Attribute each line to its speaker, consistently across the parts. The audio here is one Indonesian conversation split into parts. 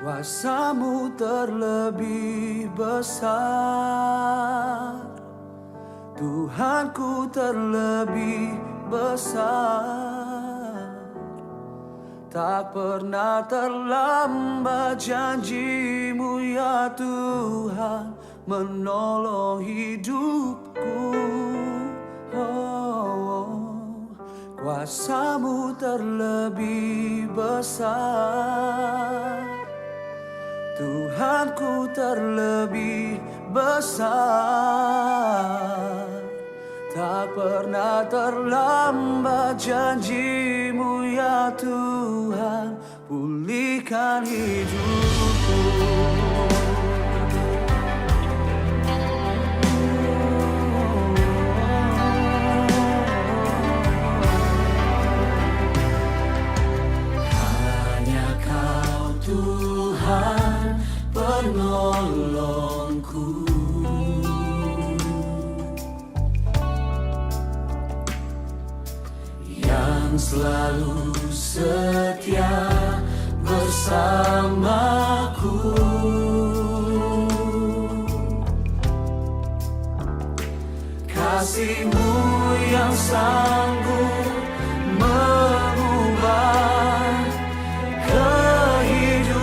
Speaker 1: Kuasamu terlebih besar, Tuhanku terlebih besar. Tak pernah terlambat janjimu ya Tuhan menolong hidupku. Kuasamu terlebih besar, Tuhanku terlebih besar. Tak pernah terlambat janjimu ya Tuhan, pulihkan hidupku. Hanya Kau Tuhan penolongku, yang selalu setia bersamaku. Kasih-Mu yang sanggup mengubah kehidupanku.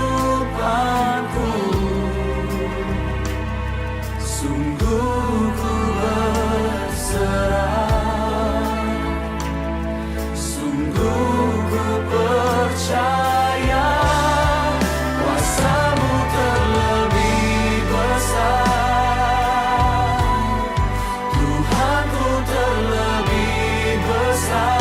Speaker 1: Sungguh ku berserah, sungguh ku percaya, kuasa-Mu terlebih besar, Tuhanku terlebih besar.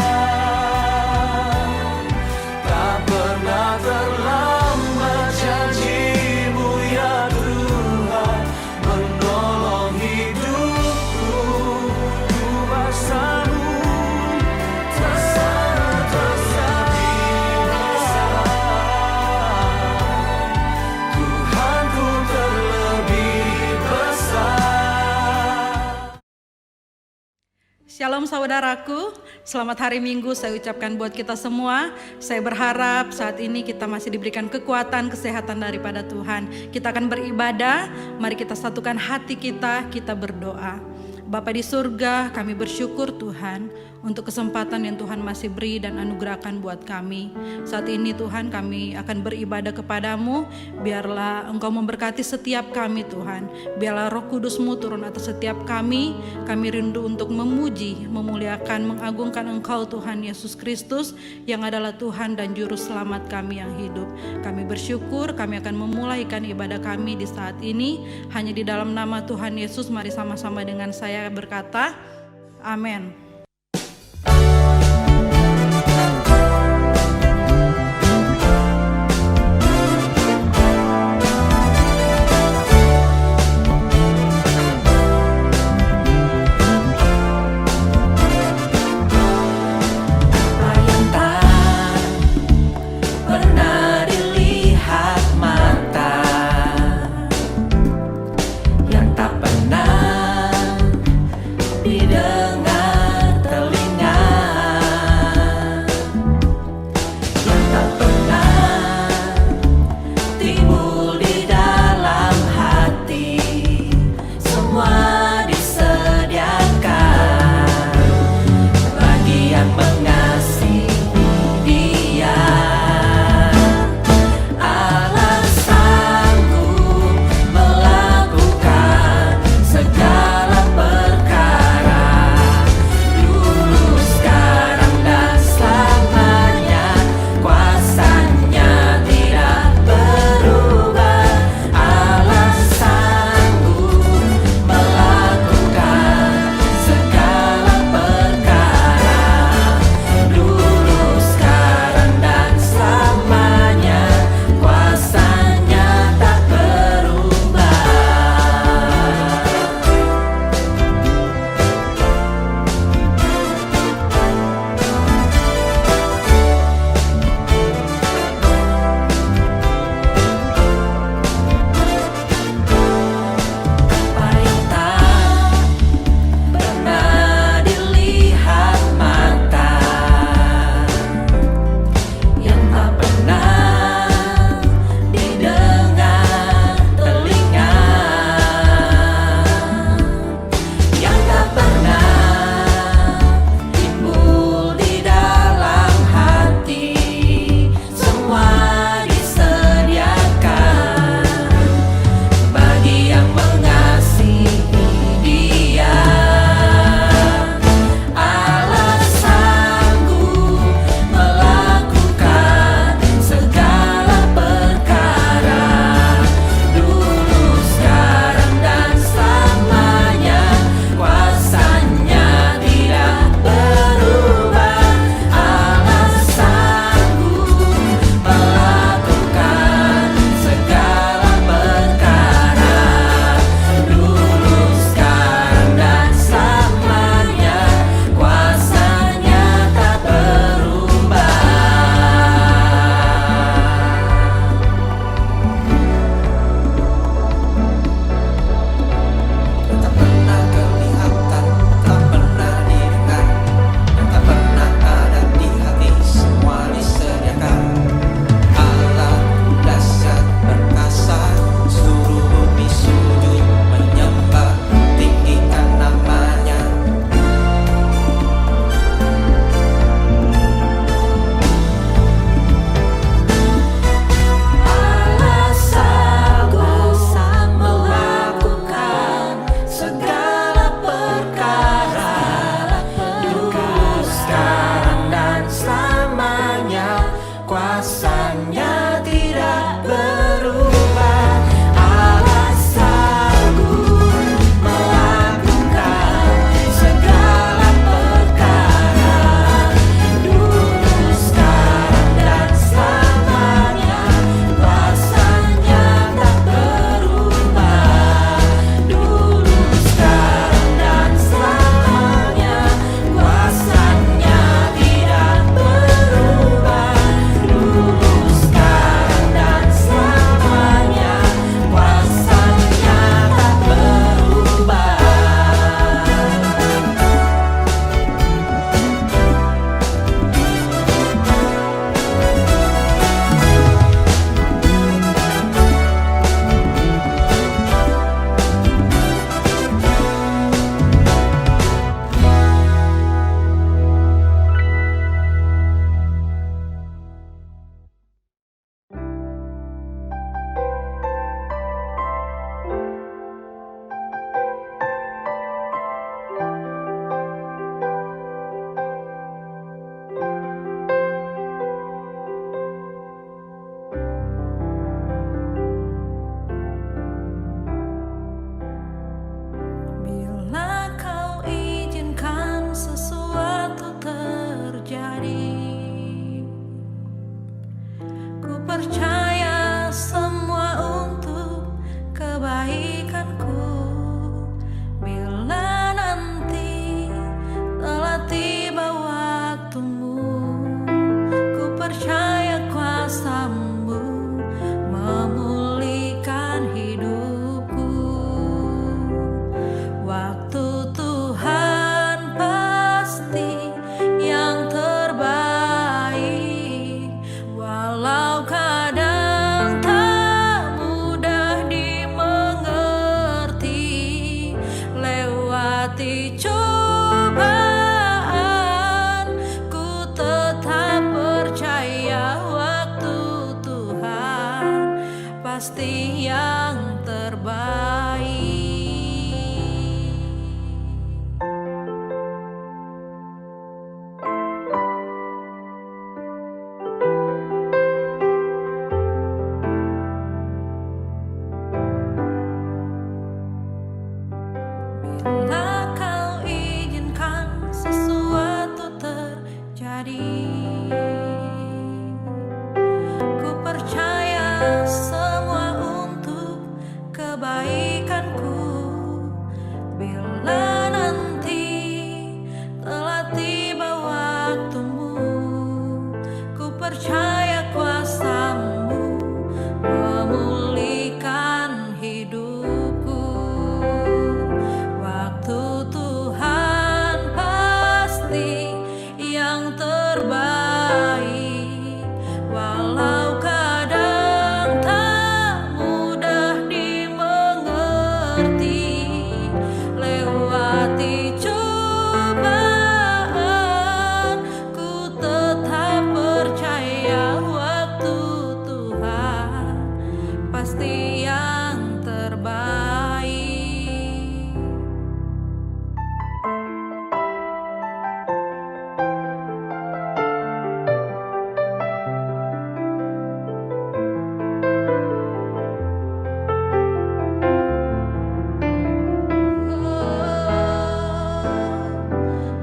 Speaker 1: Tak pernah terlambat janji-Mu ya Tuhan menolong hidupku. Kuasa-Mu terlebih besar, Tuhanku terlebih besar.
Speaker 2: Shalom saudaraku, selamat hari Minggu saya ucapkan buat kita semua. Saya berharap saat ini kita masih diberikan kekuatan, kesehatan daripada Tuhan. Kita akan beribadah, mari kita satukan hati kita berdoa. Bapa di surga, kami bersyukur Tuhan untuk kesempatan yang Tuhan masih beri dan anugerahkan buat kami. Saat ini Tuhan kami akan beribadah kepadamu, biarlah Engkau memberkati setiap kami Tuhan. Biarlah Roh Kudus-Mu turun atas setiap kami rindu untuk memuji, memuliakan, mengagungkan Engkau Tuhan Yesus Kristus yang adalah Tuhan dan Juru Selamat kami yang hidup. Kami bersyukur, kami akan memulaikan ibadah kami di saat ini. Hanya di dalam nama Tuhan Yesus, mari sama-sama dengan saya berkata, amin.
Speaker 3: Didengar
Speaker 2: Lewati cobaan, ku tetap percaya waktu Tuhan pasti yang terbaik. Bila kau izinkan sesuatu terjadi, ku percaya semua untuk kebaikanku. Bila nanti telah tiba waktumu, ku percaya kuasa-Mu memulihkan hidupku. Waktu Tuhan pasti yang terbaik, walau kadang tak mudah dimengerti. Lewati cobaan, ku tetap percaya waktu Tuhan pasti yang terbaik.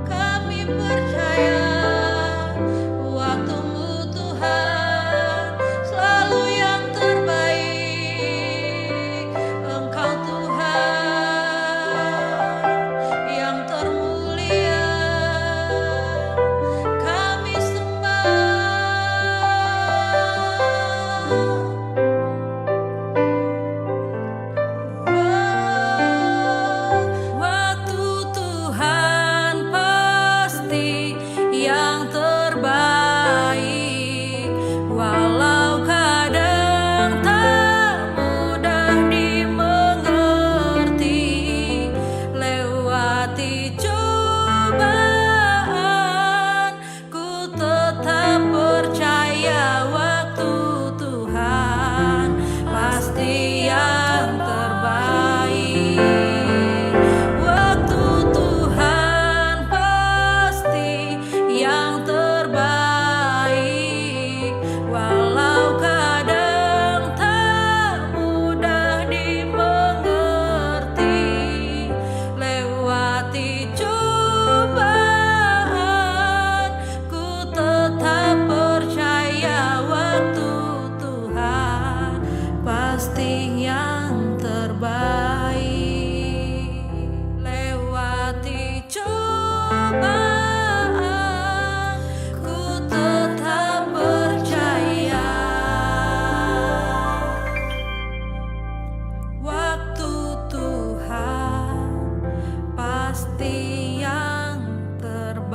Speaker 2: Kami percaya waktu-Mu Tuhan selalu yang terbaik. Engkau Tuhan yang termulia, kami Waktu Tuhan pasti yang terbaik, walau kadang tak mudah dimengerti. Lewati cobaan, ku tetap percaya waktu Tuhan pasti yang terbaik. Waktu Tuhan pasti yang terbaik, walau kadang tak mudah dimengerti. Lewati cobaan, ku tetap percaya waktu Tuhan pasti yang terbaik. Lewati cobaan, ku tetap percaya waktu Tuhan pasti yang terbaik.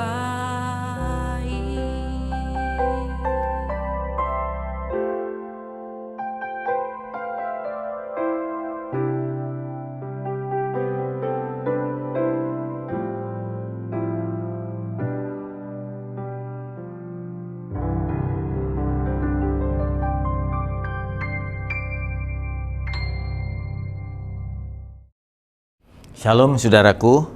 Speaker 3: Shalom saudaraku,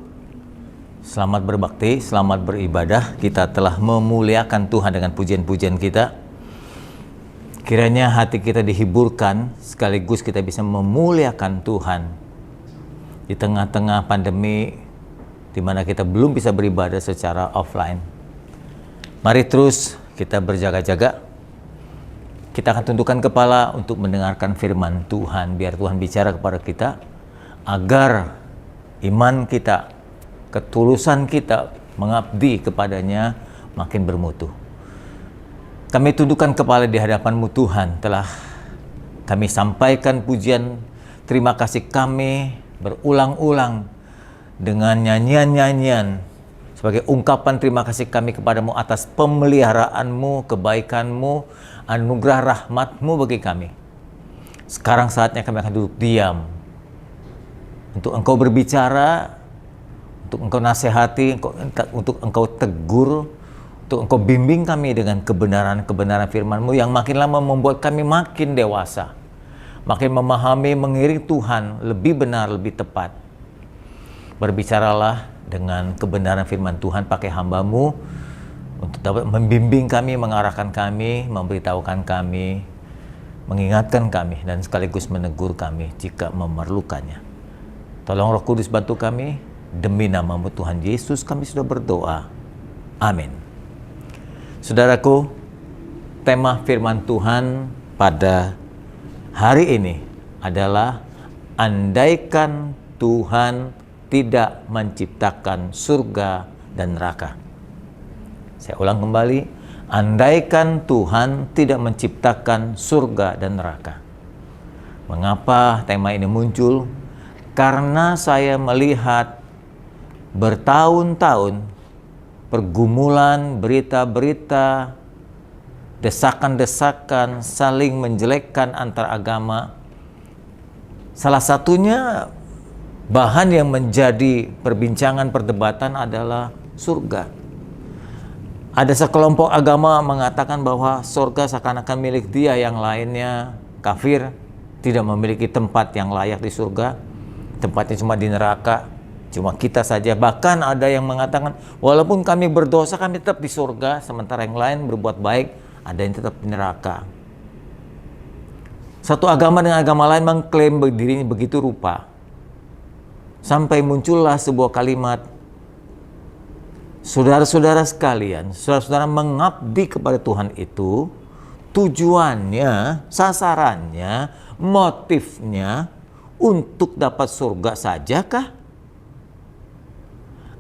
Speaker 3: selamat berbakti, selamat beribadah. Kita telah memuliakan Tuhan dengan pujian-pujian kita. Kiranya hati kita dihiburkan, sekaligus kita bisa memuliakan Tuhan di tengah-tengah pandemi, di mana kita belum bisa beribadah secara offline. Mari terus kita berjaga-jaga. Kita akan tundukkan kepala untuk mendengarkan firman Tuhan. Biar Tuhan bicara kepada kita, agar iman kita, ketulusan kita mengabdi kepadanya makin bermutu. Kami tundukkan kepala di hadapan-Mu Tuhan. Telah kami sampaikan pujian terima kasih kami berulang-ulang dengan nyanyian-nyanyian sebagai ungkapan terima kasih kami kepadamu atas pemeliharaan-Mu, kebaikan-Mu, anugerah rahmat-Mu bagi kami. Sekarang saatnya kami akan duduk diam untuk Engkau berbicara, untuk Engkau nasihati, untuk Engkau tegur, untuk Engkau bimbing kami dengan kebenaran-kebenaran firman-Mu yang makin lama membuat kami makin dewasa, makin memahami, mengiring Tuhan lebih benar, lebih tepat. Berbicaralah dengan kebenaran firman Tuhan pakai hamba-Mu untuk dapat membimbing kami, mengarahkan kami, memberitahukan kami, mengingatkan kami, dan sekaligus menegur kami jika memerlukannya. Tolong Roh Kudus bantu kami, demi nama-Mu Tuhan Yesus kami sudah berdoa. Amin. Saudaraku, tema firman Tuhan pada hari ini adalah andaikan Tuhan tidak menciptakan surga dan neraka. Saya ulang kembali, andaikan Tuhan tidak menciptakan surga dan neraka. Mengapa tema ini muncul? Karena saya melihat bertahun-tahun pergumulan, berita-berita, desakan-desakan, saling menjelekkan antar agama. Salah satunya bahan yang menjadi perbincangan perdebatan adalah surga. Ada sekelompok agama mengatakan bahwa surga seakan-akan milik dia, yang lainnya kafir, tidak memiliki tempat yang layak di surga, tempatnya cuma di neraka. Cuma kita saja. Bahkan ada yang mengatakan, walaupun kami berdosa, kami tetap di surga, sementara yang lain berbuat baik, ada yang tetap di neraka. Satu agama dengan agama lain mengklaim dirinya begitu rupa. Sampai muncullah sebuah kalimat, saudara-saudara sekalian, saudara-saudara mengabdi kepada Tuhan itu, tujuannya, sasarannya, motifnya untuk dapat surga sajakah?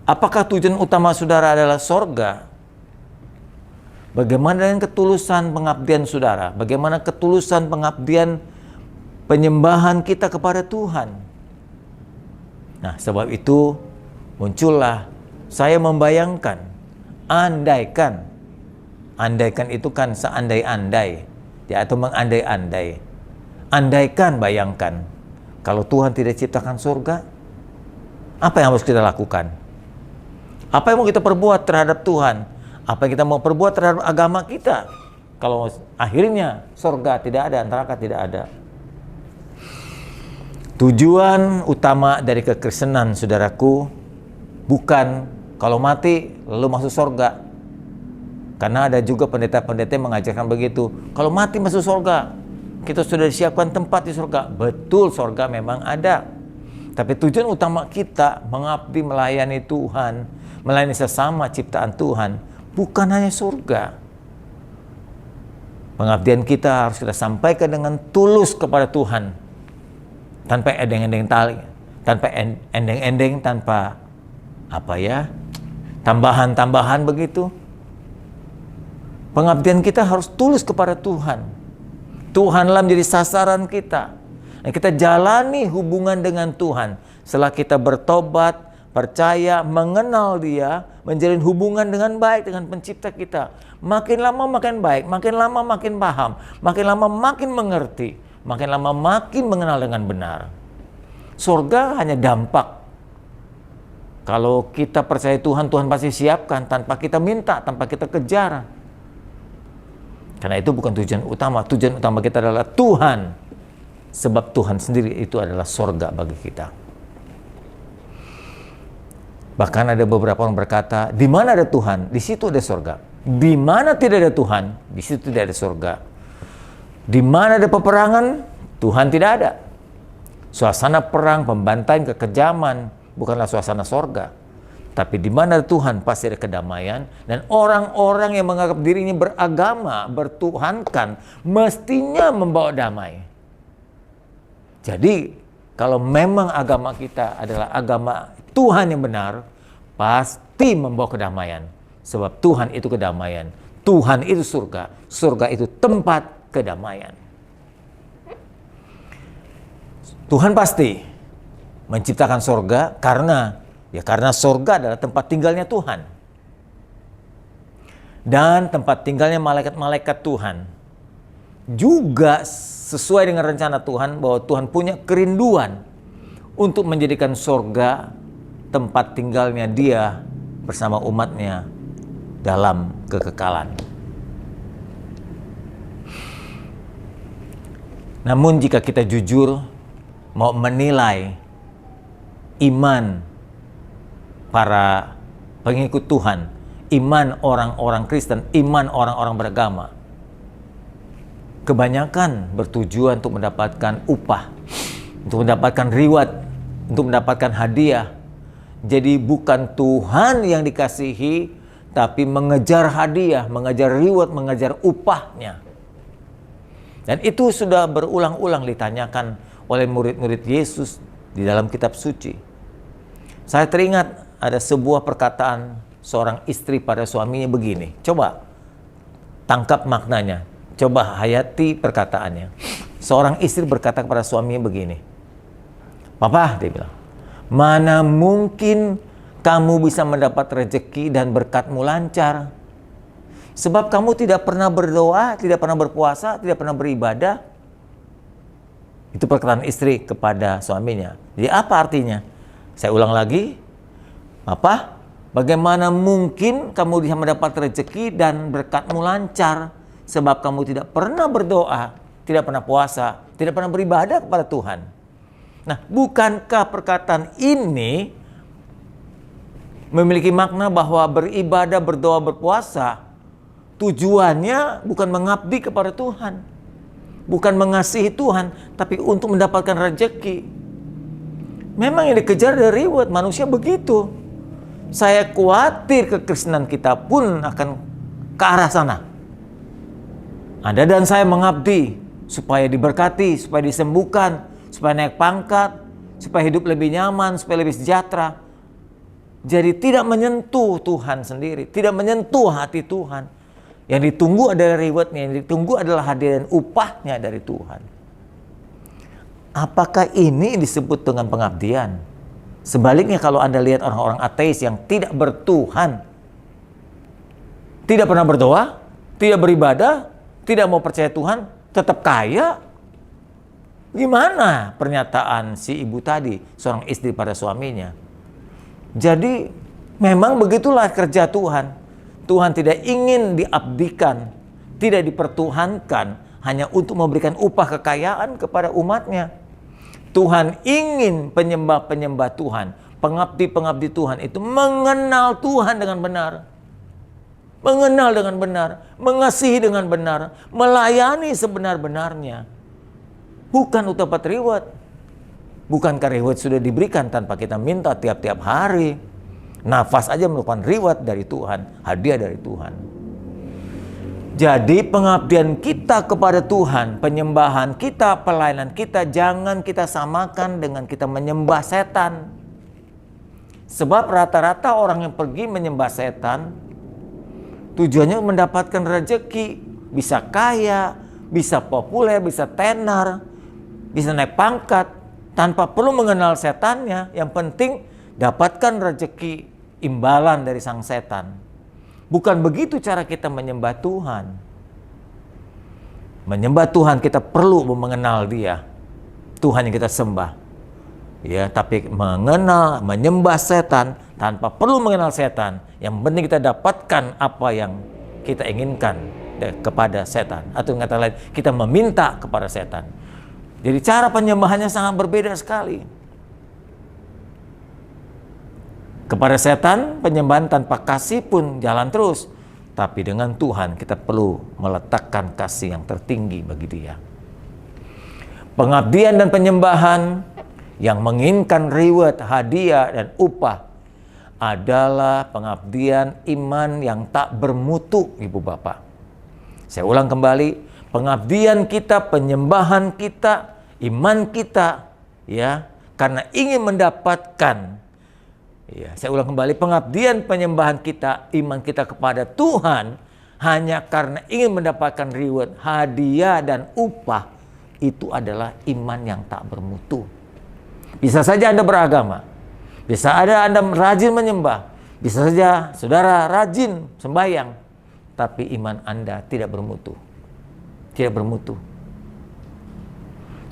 Speaker 3: Apakah tujuan utama saudara adalah surga? Bagaimana dengan ketulusan pengabdian saudara? Bagaimana ketulusan pengabdian penyembahan kita kepada Tuhan? Nah, sebab itu muncullah saya membayangkan, andaikan itu kan seandai-andai, ya, atau mengandai-andai. Andaikan, bayangkan, kalau Tuhan tidak ciptakan surga, apa yang harus kita lakukan? Apa yang mau kita perbuat terhadap Tuhan? Apa yang kita mau perbuat terhadap agama kita? Kalau akhirnya surga tidak ada, neraka tidak ada. Tujuan utama dari kekristenan, saudaraku, bukan kalau mati lalu masuk surga. Karena ada juga pendeta-pendeta yang mengajarkan begitu. Kalau mati masuk surga, kita sudah disiapkan tempat di surga. Betul, surga memang ada. Tapi tujuan utama kita mengabdi, melayani Tuhan, melayani sesama ciptaan Tuhan, bukan hanya surga. Pengabdian kita harus kita sampaikan dengan tulus kepada Tuhan, tanpa endeng-endeng tali, tanpa endeng-endeng, tanpa tambahan-tambahan begitu. Pengabdian kita harus tulus kepada Tuhan. Tuhanlah menjadi sasaran kita. Dan kita jalani hubungan dengan Tuhan setelah kita bertobat, percaya, mengenal Dia, menjalin hubungan dengan baik dengan pencipta kita. Makin lama makin baik, makin lama makin paham, makin lama makin mengerti, makin lama makin mengenal dengan benar. Surga hanya dampak. Kalau kita percaya Tuhan, Tuhan pasti siapkan tanpa kita minta, tanpa kita kejar. Karena itu bukan tujuan utama. Tujuan utama kita adalah Tuhan. Sebab Tuhan sendiri itu adalah surga bagi kita. Bahkan ada beberapa orang berkata, di mana ada Tuhan, di situ ada surga. Di mana tidak ada Tuhan, di situ tidak ada surga. Di mana ada peperangan, Tuhan tidak ada. Suasana perang, pembantaian, kekejaman bukanlah suasana surga. Tapi di mana ada Tuhan pasti ada kedamaian, dan orang-orang yang menganggap dirinya beragama, bertuhankan, mestinya membawa damai. Jadi, kalau memang agama kita adalah agama Tuhan yang benar, pasti membawa kedamaian. Sebab Tuhan itu kedamaian. Tuhan itu surga. Surga itu tempat kedamaian. Tuhan pasti menciptakan surga karena surga adalah tempat tinggalnya Tuhan. Dan tempat tinggalnya malaikat-malaikat Tuhan. Juga sesuai dengan rencana Tuhan bahwa Tuhan punya kerinduan untuk menjadikan surga tempat tinggalnya Dia bersama umatnya dalam kekekalan. Namun jika kita jujur mau menilai iman para pengikut Tuhan, iman orang-orang Kristen, iman orang-orang beragama, kebanyakan bertujuan untuk mendapatkan upah, untuk mendapatkan reward, untuk mendapatkan hadiah. Jadi bukan Tuhan yang dikasihi, tapi mengejar hadiah, mengejar reward, mengejar upahnya. Dan itu sudah berulang-ulang ditanyakan oleh murid-murid Yesus di dalam kitab suci. Saya teringat ada sebuah perkataan seorang istri pada suaminya begini. Coba tangkap maknanya. Coba hayati perkataannya. Seorang istri berkata kepada suaminya begini. Papa, dia bilang, mana mungkin kamu bisa mendapat rezeki dan berkatmu lancar? Sebab kamu tidak pernah berdoa, tidak pernah berpuasa, tidak pernah beribadah. Itu perkataan istri kepada suaminya. Jadi apa artinya? Saya ulang lagi. Papa, bagaimana mungkin kamu bisa mendapat rezeki dan berkatmu lancar? Sebab kamu tidak pernah berdoa, tidak pernah puasa, tidak pernah beribadah kepada Tuhan. Nah, bukankah perkataan ini memiliki makna bahwa beribadah, berdoa, berpuasa tujuannya bukan mengabdi kepada Tuhan, bukan mengasihi Tuhan, tapi untuk mendapatkan rezeki. Memang yang dikejar dari reward, manusia begitu. Saya khawatir kekristenan kita pun akan ke arah sana. Anda dan saya mengabdi supaya diberkati, supaya disembuhkan, supaya naik pangkat, supaya hidup lebih nyaman, supaya lebih sejahtera. Jadi tidak menyentuh Tuhan sendiri, tidak menyentuh hati Tuhan. Yang ditunggu adalah rewardnya, yang ditunggu adalah hadiah dan upahnya dari Tuhan. Apakah ini disebut dengan pengabdian? Sebaliknya kalau Anda lihat orang-orang ateis yang tidak bertuhan, tidak pernah berdoa, tidak beribadah, tidak mau percaya Tuhan, tetap kaya. Gimana pernyataan si ibu tadi, seorang istri pada suaminya? Jadi memang begitulah kerja Tuhan. Tuhan tidak ingin diabdikan, tidak dipertuhankan hanya untuk memberikan upah kekayaan kepada umatnya. Tuhan ingin penyembah-penyembah Tuhan, pengabdi-pengabdi Tuhan itu mengenal Tuhan dengan benar. Mengenal dengan benar, mengasihi dengan benar, melayani sebenar-benarnya. Bukan untuk dapat reward. Bukankah reward sudah diberikan tanpa kita minta tiap-tiap hari? Nafas aja merupakan reward dari Tuhan, hadiah dari Tuhan. Jadi pengabdian kita kepada Tuhan, penyembahan kita, pelayanan kita, jangan kita samakan dengan kita menyembah setan. Sebab rata-rata orang yang pergi menyembah setan, tujuannya mendapatkan rezeki, bisa kaya, bisa populer, bisa tenar, bisa naik pangkat, tanpa perlu mengenal setannya. Yang penting dapatkan rezeki imbalan dari sang setan. Bukan begitu cara kita menyembah Tuhan. Menyembah Tuhan kita perlu mengenal Dia, Tuhan yang kita sembah. Ya, tapi menyembah setan tanpa perlu mengenal setan. Yang penting kita dapatkan apa yang kita inginkan kepada setan. Atau dengan kata lain, kita meminta kepada setan. Jadi cara penyembahannya sangat berbeda sekali. Kepada setan, penyembahan tanpa kasih pun jalan terus. Tapi dengan Tuhan kita perlu meletakkan kasih yang tertinggi bagi Dia. Pengabdian dan penyembahan yang menginginkan reward, hadiah, dan upah adalah pengabdian iman yang tak bermutu, Ibu Bapak. Saya ulang kembali, pengabdian kita, penyembahan kita, iman kita, ya, karena ingin mendapatkan. Ya, saya ulang kembali, pengabdian penyembahan kita, iman kita kepada Tuhan hanya karena ingin mendapatkan reward, hadiah dan upah, itu adalah iman yang tak bermutu. Bisa saja Anda beragama, bisa ada Anda rajin menyembah, bisa saja saudara rajin sembahyang, tapi iman Anda tidak bermutu. Tidak bermutu.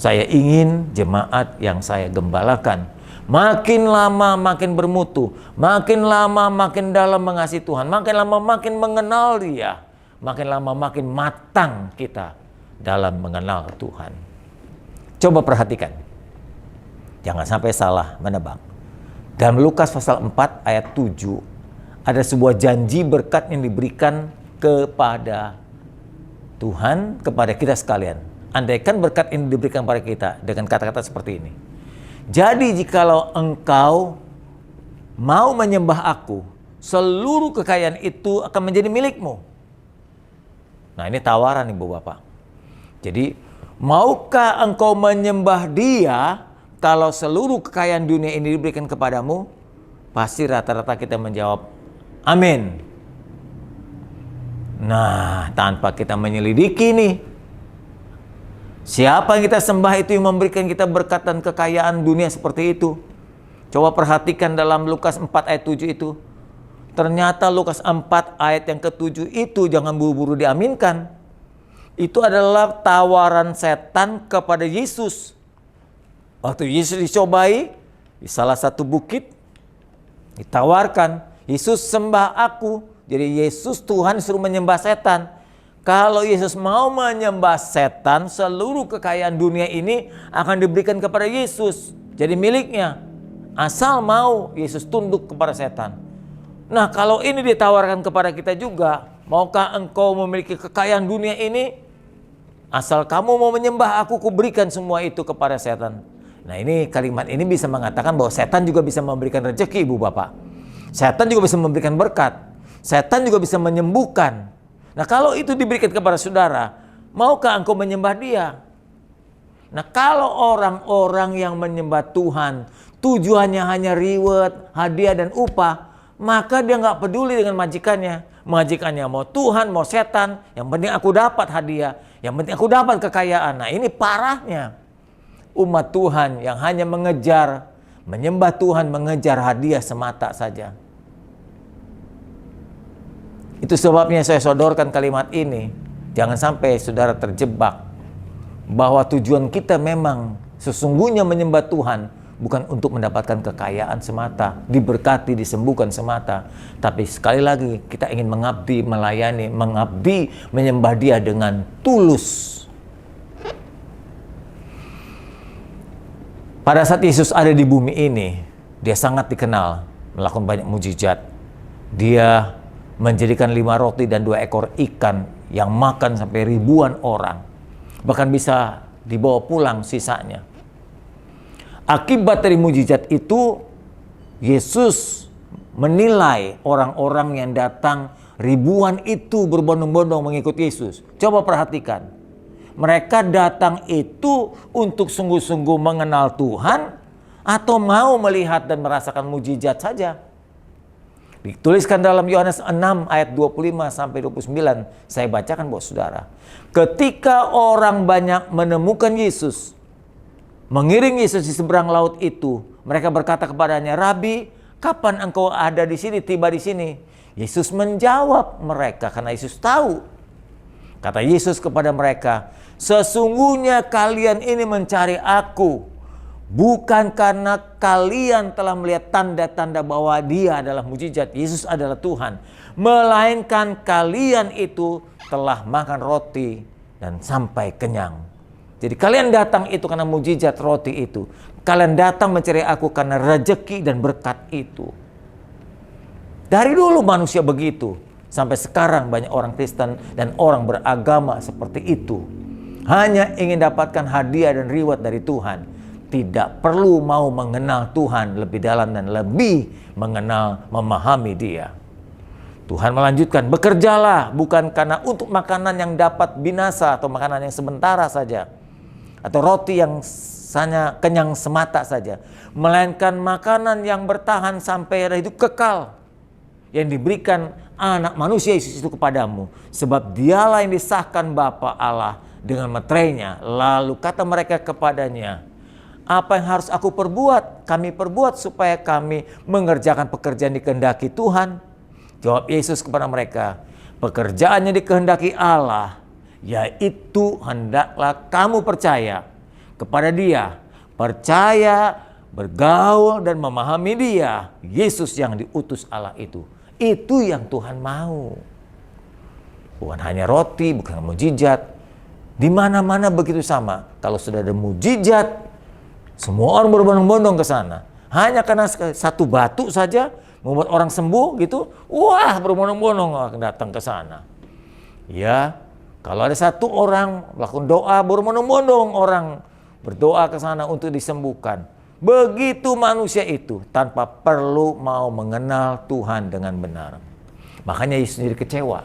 Speaker 3: Saya ingin jemaat yang saya gembalakan Makin lama makin bermutu, makin lama makin dalam mengasihi Tuhan, makin lama makin mengenal Dia, makin lama makin matang kita dalam mengenal Tuhan. Coba perhatikan, jangan sampai salah menebak. Dalam Lukas pasal 4 ayat 7 ada sebuah janji berkat yang diberikan kepada Tuhan, kepada kita sekalian. Andaikan berkat ini diberikan kepada kita dengan kata-kata seperti ini. Jadi jikalau engkau mau menyembah aku, seluruh kekayaan itu akan menjadi milikmu. Nah, ini tawaran Ibu Bapak. Jadi, maukah engkau menyembah Dia kalau seluruh kekayaan dunia ini diberikan kepadamu? Pasti rata-rata kita menjawab, amin. Nah, tanpa kita menyelidiki nih, siapa yang kita sembah itu yang memberikan kita berkat dan kekayaan dunia seperti itu? Coba perhatikan dalam Lukas 4 ayat 7 itu. Ternyata Lukas 4 ayat yang ke-7 itu jangan buru-buru diaminkan. Itu adalah tawaran setan kepada Yesus. Waktu Yesus dicobai di salah satu bukit, ditawarkan, Yesus sembah aku. Jadi Yesus Tuhan suruh menyembah setan. Kalau Yesus mau menyembah setan, seluruh kekayaan dunia ini akan diberikan kepada Yesus. Jadi miliknya. Asal mau Yesus tunduk kepada setan. Nah, kalau ini ditawarkan kepada kita juga, maukah engkau memiliki kekayaan dunia ini? Asal kamu mau menyembah aku, kuberikan semua itu kepada setan. Nah, ini kalimat ini bisa mengatakan bahwa setan juga bisa memberikan rezeki, Ibu Bapak. Setan juga bisa memberikan berkat. Setan juga bisa menyembuhkan. Nah, kalau itu diberikan kepada saudara, maukah engkau menyembah Dia? Nah, kalau orang-orang yang menyembah Tuhan, tujuannya hanya reward, hadiah, dan upah, maka dia nggak peduli dengan majikannya. Majikannya mau Tuhan, mau setan, yang penting aku dapat hadiah, yang penting aku dapat kekayaan. Nah, ini parahnya umat Tuhan yang hanya mengejar, menyembah Tuhan, mengejar hadiah semata saja. Itu sebabnya saya sodorkan kalimat ini. Jangan sampai saudara terjebak bahwa tujuan kita memang sesungguhnya menyembah Tuhan bukan untuk mendapatkan kekayaan semata, diberkati, disembuhkan semata. Tapi sekali lagi kita ingin mengabdi, melayani, mengabdi, menyembah Dia dengan tulus. Pada saat Yesus ada di bumi ini, Dia sangat dikenal, melakukan banyak mujizat. Dia menjadikan 5 roti dan 2 ekor ikan yang makan sampai ribuan orang. Bahkan bisa dibawa pulang sisanya. Akibat dari mujizat itu, Yesus menilai orang-orang yang datang ribuan itu berbondong-bondong mengikut Yesus. Coba perhatikan. Mereka datang itu untuk sungguh-sungguh mengenal Tuhan atau mau melihat dan merasakan mujizat saja. Dituliskan dalam Yohanes 6 ayat 25 sampai 29. Saya bacakan buat saudara. Ketika orang banyak menemukan Yesus, mengiring Yesus di seberang laut itu, mereka berkata kepadanya, "Rabi, kapan engkau ada di sini, tiba di sini?" Yesus menjawab mereka karena Yesus tahu. Kata Yesus kepada mereka, "Sesungguhnya kalian ini mencari aku, bukan karena kalian telah melihat tanda-tanda bahwa Dia adalah mujizat, Yesus adalah Tuhan, melainkan kalian itu telah makan roti dan sampai kenyang." Jadi kalian datang itu karena mujizat roti itu. Kalian datang mencari aku karena rezeki dan berkat itu. Dari dulu manusia begitu. Sampai sekarang banyak orang Kristen dan orang beragama seperti itu. Hanya ingin dapatkan hadiah dan reward dari Tuhan. Tidak perlu mau mengenal Tuhan lebih dalam dan lebih mengenal, memahami Dia. Tuhan melanjutkan, "Bekerjalah bukan karena untuk makanan yang dapat binasa atau makanan yang sementara saja. Atau roti yang hanya kenyang semata saja. Melainkan makanan yang bertahan sampai hidup kekal. Yang diberikan anak manusia Yesus itu kepadamu. Sebab Dialah yang disahkan Bapa Allah dengan meterainya." Lalu kata mereka kepadanya, "Apa yang harus aku perbuat? Kami perbuat supaya kami mengerjakan pekerjaan dikehendaki Tuhan." Jawab Yesus kepada mereka, "Pekerjaannya dikehendaki Allah, yaitu hendaklah kamu percaya kepada Dia. Percaya bergaul dan memahami Dia, Yesus yang diutus Allah itu. Itu yang Tuhan mau. Bukan hanya roti, bukan mujizat. Di mana-mana begitu sama. Kalau sudah ada mujizat, semua orang berbondong-bondong ke sana. Hanya karena satu batu saja membuat orang sembuh gitu, wah berbondong-bondong datang ke sana. Ya, kalau ada satu orang melakukan doa, berbondong-bondong orang berdoa ke sana untuk disembuhkan. Begitu manusia itu tanpa perlu mau mengenal Tuhan dengan benar. Makanya Yesus sendiri kecewa.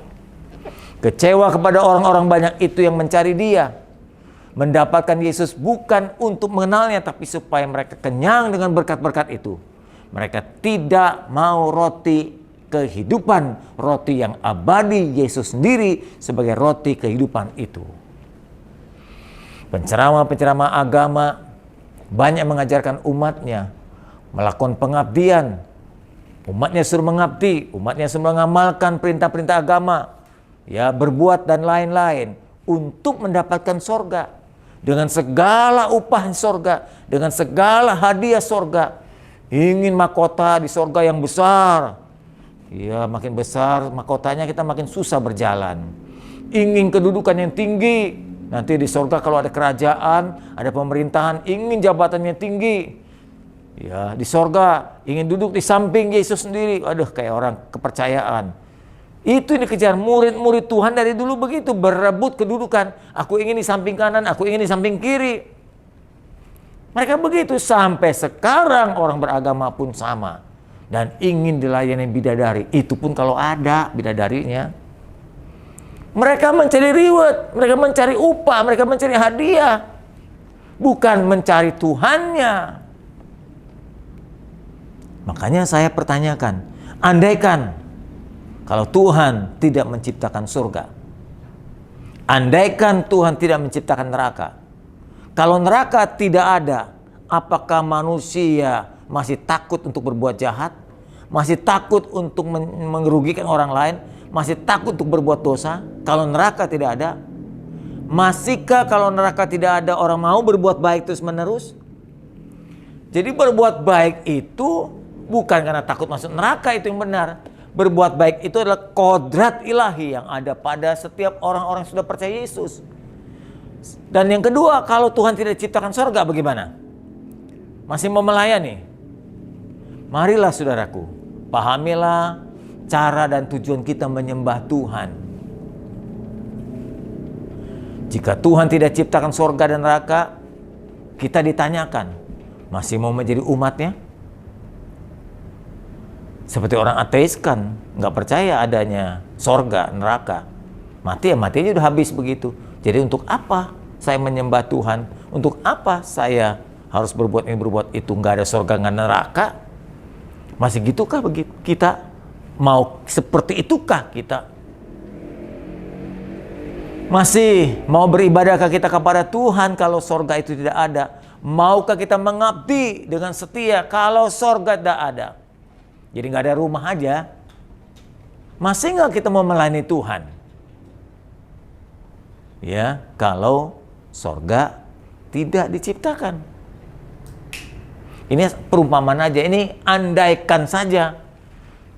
Speaker 3: Kecewa kepada orang-orang banyak itu yang mencari Dia. Mendapatkan Yesus bukan untuk mengenalnya, tapi supaya mereka kenyang dengan berkat-berkat itu. Mereka tidak mau roti kehidupan, roti yang abadi, Yesus sendiri sebagai roti kehidupan itu. Penceramah-penceramah agama banyak mengajarkan umatnya melakukan pengabdian. Umatnya suruh mengabdi, umatnya suruh mengamalkan perintah-perintah agama, ya, berbuat dan lain-lain untuk mendapatkan sorga. Dengan segala upah sorga, dengan segala hadiah sorga. Ingin mahkota di sorga yang besar. Ya, makin besar mahkotanya kita makin susah berjalan. Ingin kedudukan yang tinggi. Nanti di sorga kalau ada kerajaan, ada pemerintahan, ingin jabatannya tinggi. Ya, di sorga ingin duduk di samping Yesus sendiri. Aduh, kayak orang kepercayaan. Itu yang dikejar murid-murid Tuhan dari dulu begitu, berebut kedudukan. Aku ingin di samping kanan, aku ingin di samping kiri. Mereka begitu sampai sekarang orang beragama pun sama. Dan ingin dilayani bidadari, itu pun kalau ada bidadarinya. Mereka mencari reward, mereka mencari upah, mereka mencari hadiah. Bukan mencari Tuhannya. Makanya saya pertanyakan, andaikan kalau Tuhan tidak menciptakan surga, andaikan Tuhan tidak menciptakan neraka, kalau neraka tidak ada, apakah manusia masih takut untuk berbuat jahat? Masih takut untuk merugikan orang lain? Masih takut untuk berbuat dosa? Kalau neraka tidak ada, masihkah kalau neraka tidak ada orang mau berbuat baik terus menerus? Jadi berbuat baik itu bukan karena takut masuk neraka, itu yang benar. Berbuat baik itu adalah kodrat ilahi yang ada pada setiap orang-orang yang sudah percaya Yesus. Dan yang kedua, kalau Tuhan tidak ciptakan surga bagaimana? Masih mau melayani? Marilah saudaraku, pahamilah cara dan tujuan kita menyembah Tuhan. Jika Tuhan tidak ciptakan surga dan neraka, kita ditanyakan, masih mau menjadi umatnya? Seperti orang ateis kan, nggak percaya adanya sorga, neraka. Mati ya matinya udah habis begitu. Jadi untuk apa saya menyembah Tuhan? Untuk apa saya harus berbuat ini, berbuat itu? Nggak ada sorga, nggak neraka. Masih gitukah begitu kita? Mau seperti itukah kita? Masih mau beribadahkah kita kepada Tuhan kalau sorga itu tidak ada? Maukah kita mengabdi dengan setia kalau sorga tidak ada? Jadi nggak ada rumah aja. Masih nggak kita mau melayani Tuhan? Ya, kalau sorga tidak diciptakan. Ini perumpamaan aja, ini andaikan saja.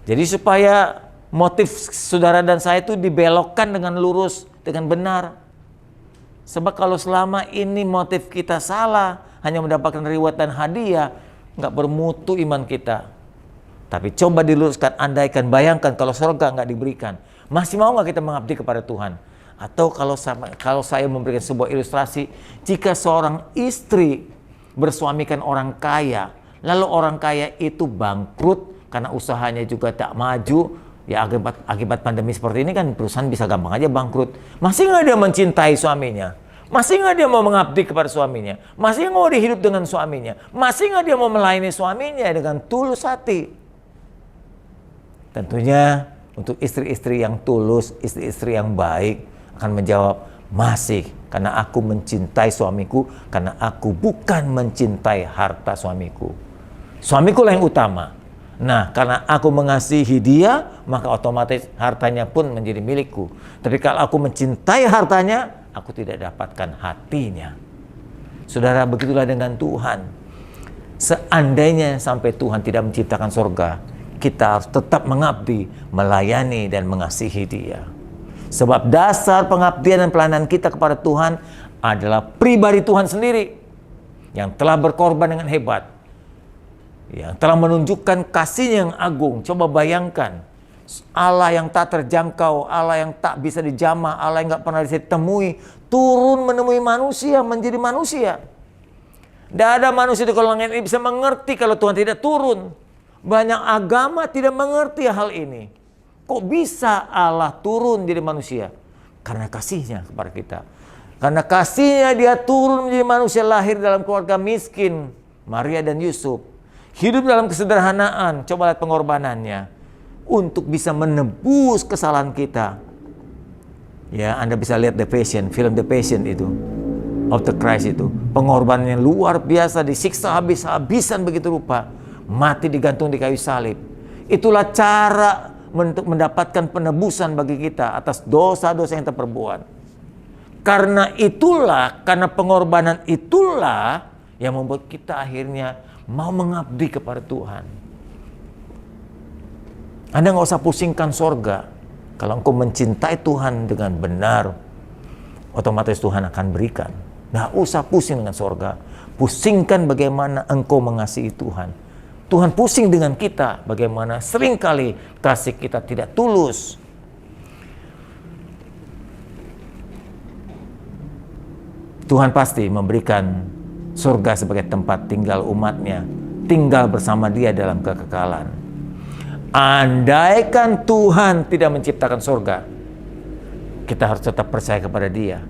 Speaker 3: Jadi supaya motif saudara dan saya itu dibelokkan dengan lurus, dengan benar. Sebab kalau selama ini motif kita salah, hanya mendapatkan reward dan hadiah, nggak bermutu iman kita. Tapi coba diluruskan, andaikan, bayangkan kalau surga nggak diberikan. Masih mau nggak kita mengabdi kepada Tuhan? Atau kalau saya memberikan sebuah ilustrasi, jika seorang istri bersuamikan orang kaya, lalu orang kaya itu bangkrut karena usahanya juga tak maju, ya akibat pandemi seperti ini kan perusahaan bisa gampang aja bangkrut. Masih nggak dia mencintai suaminya? Masih nggak dia mau mengabdi kepada suaminya? Masih nggak mau dihidup dengan suaminya? Masih nggak dia mau melayani suaminya dengan tulus hati? Tentunya untuk istri-istri yang tulus, istri-istri yang baik akan menjawab, masih, karena aku mencintai suamiku, karena aku bukan mencintai harta suamiku. Suamiku lah yang utama. Nah, karena aku mengasihi dia, maka otomatis hartanya pun menjadi milikku. Tapi kalau aku mencintai hartanya, aku tidak dapatkan hatinya. Saudara, begitulah dengan Tuhan. Seandainya sampai Tuhan tidak menciptakan sorga, kita harus tetap mengabdi, melayani, dan mengasihi Dia. Sebab dasar pengabdian dan pelayanan kita kepada Tuhan adalah pribadi Tuhan sendiri yang telah berkorban dengan hebat, yang telah menunjukkan kasih-Nya yang agung. Coba bayangkan, Allah yang tak terjangkau, Allah yang tak bisa dijamah, Allah yang gak pernah bisa ditemui, turun menemui manusia, menjadi manusia. Tidak ada manusia di kolong langit ini bisa mengerti kalau Tuhan tidak turun. Banyak agama tidak mengerti hal ini. Kok bisa Allah turun jadi manusia? Karena kasih-Nya kepada kita. Karena kasih-Nya Dia turun menjadi manusia, lahir dalam keluarga miskin, Maria dan Yusuf. Hidup dalam kesederhanaan, coba lihat pengorbanannya. Untuk bisa menebus kesalahan kita. Ya, Anda bisa lihat The Passion, film The Passion itu. Of the Christ itu. Pengorbanannya luar biasa, disiksa habis-habisan begitu rupa. Mati digantung di kayu salib. Itulah cara untuk mendapatkan penebusan bagi kita atas dosa-dosa yang kita perbuat. Karena itulah, karena pengorbanan itulah yang membuat kita akhirnya mau mengabdi kepada Tuhan. Anda nggak usah pusingkan sorga. Kalau engkau mencintai Tuhan dengan benar, otomatis Tuhan akan berikan. Nggak usah pusing dengan sorga. Pusingkan bagaimana engkau mengasihi Tuhan. Tuhan pusing dengan kita, bagaimana seringkali kasih kita tidak tulus. Tuhan pasti memberikan surga sebagai tempat tinggal umatnya, tinggal bersama Dia dalam kekekalan. Andaikan Tuhan tidak menciptakan surga, kita harus tetap percaya kepada Dia,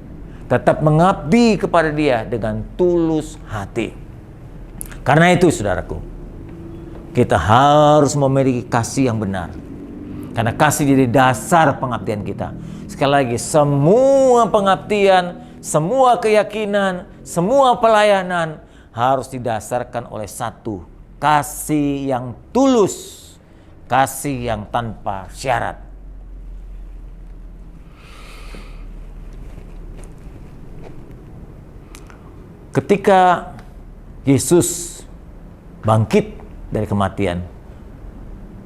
Speaker 3: tetap mengabdi kepada Dia dengan tulus hati. Karena itu, saudaraku, kita harus memiliki kasih yang benar. Karena kasih jadi dasar pengabdian kita. Sekali lagi, semua pengabdian, semua keyakinan, semua pelayanan harus didasarkan oleh satu, kasih yang tulus, kasih yang tanpa syarat. Ketika Yesus bangkit dari kematian,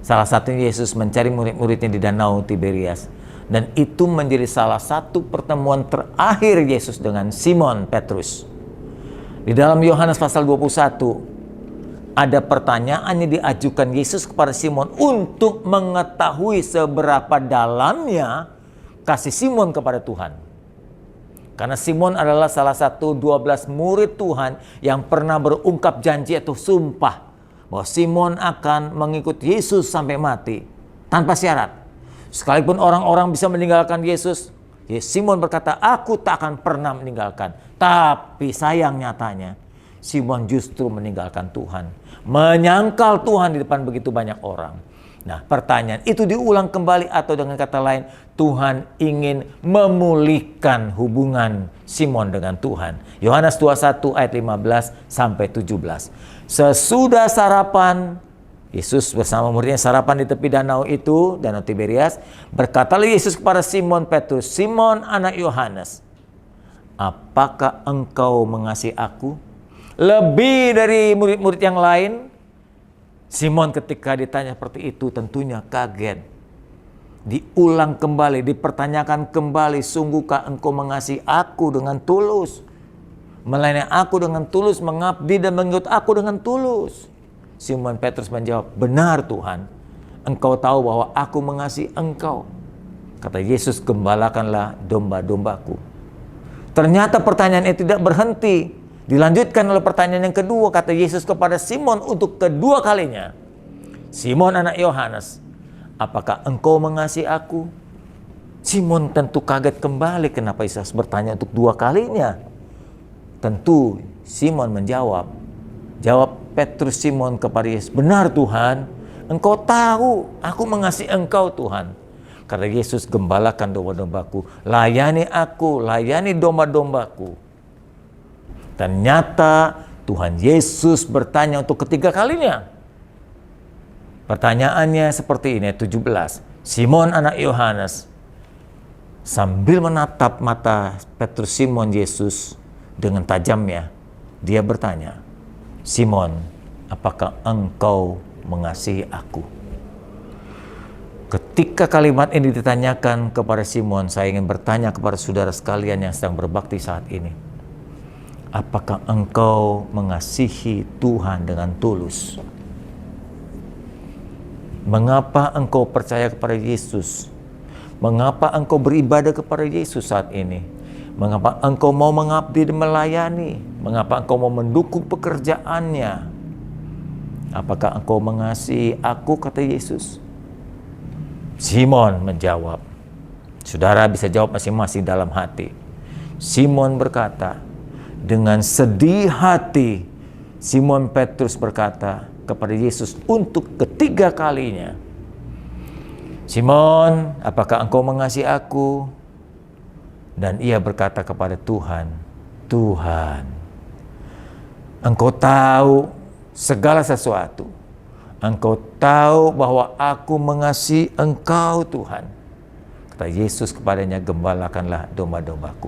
Speaker 3: salah satunya Yesus mencari murid-muridnya di Danau Tiberias. Dan itu menjadi salah satu pertemuan terakhir Yesus dengan Simon Petrus. Di dalam Yohanes pasal 21, ada pertanyaan yang diajukan Yesus kepada Simon untuk mengetahui seberapa dalamnya kasih Simon kepada Tuhan. Karena Simon adalah salah satu 12 murid Tuhan yang pernah berungkap janji atau sumpah bahwa Simon akan mengikut Yesus sampai mati tanpa syarat. Sekalipun orang-orang bisa meninggalkan Yesus, Simon berkata, aku tak akan pernah meninggalkan. Tapi sayang nyatanya, Simon justru meninggalkan Tuhan. Menyangkal Tuhan di depan begitu banyak orang. Nah, pertanyaan itu diulang kembali, atau dengan kata lain, Tuhan ingin memulihkan hubungan Simon dengan Tuhan. Yohanes 21 ayat 15 sampai 17. Sesudah sarapan, Yesus bersama muridnya sarapan di tepi danau itu, Danau Tiberias. Berkatalah Yesus kepada Simon Petrus, Simon anak Yohanes, apakah engkau mengasihi aku lebih dari murid-murid yang lain? Simon ketika ditanya seperti itu tentunya kaget. Diulang kembali, dipertanyakan kembali, sungguhkah engkau mengasihi aku dengan tulus? Melayani aku dengan tulus, mengabdi dan mengikut aku dengan tulus. Simon Petrus menjawab, benar Tuhan, engkau tahu bahwa aku mengasihi engkau. Kata Yesus, gembalakanlah domba-dombaku. Ternyata pertanyaan itu tidak berhenti. Dilanjutkan oleh pertanyaan yang kedua, kata Yesus kepada Simon untuk kedua kalinya. Simon anak Yohanes, apakah engkau mengasihi aku? Simon tentu kaget kembali, kenapa Yesus bertanya untuk dua kalinya? Tentu Simon menjawab. Jawab Petrus Simon kepada Yesus, benar Tuhan, engkau tahu aku mengasihi engkau Tuhan. Karena Yesus, gembalakan domba-dombaku, layani aku, layani domba-dombaku. Ternyata Tuhan Yesus bertanya untuk ketiga kalinya. Pertanyaannya seperti ini, 17. Simon anak Yohanes, sambil menatap mata Petrus Simon Yesus dengan tajamnya, dia bertanya, Simon, apakah engkau mengasihi aku? Ketika kalimat ini ditanyakan kepada Simon, saya ingin bertanya kepada saudara sekalian yang sedang berbakti saat ini. Apakah engkau mengasihi Tuhan dengan tulus? Mengapa engkau percaya kepada Yesus? Mengapa engkau beribadah kepada Yesus saat ini? Mengapa engkau mau mengabdi dan melayani? Mengapa engkau mau mendukung pekerjaannya? Apakah engkau mengasihi aku, kata Yesus? Simon menjawab. Saudara bisa jawab masing-masing dalam hati. Simon berkata, dengan sedih hati, Simon Petrus berkata kepada Yesus untuk ketiga kalinya, Simon, apakah engkau mengasihi aku? Dan ia berkata kepada Tuhan, Tuhan, engkau tahu segala sesuatu. Engkau tahu bahwa aku mengasihi engkau, Tuhan. Kata Yesus kepadanya, gembalakanlah domba-dombaku.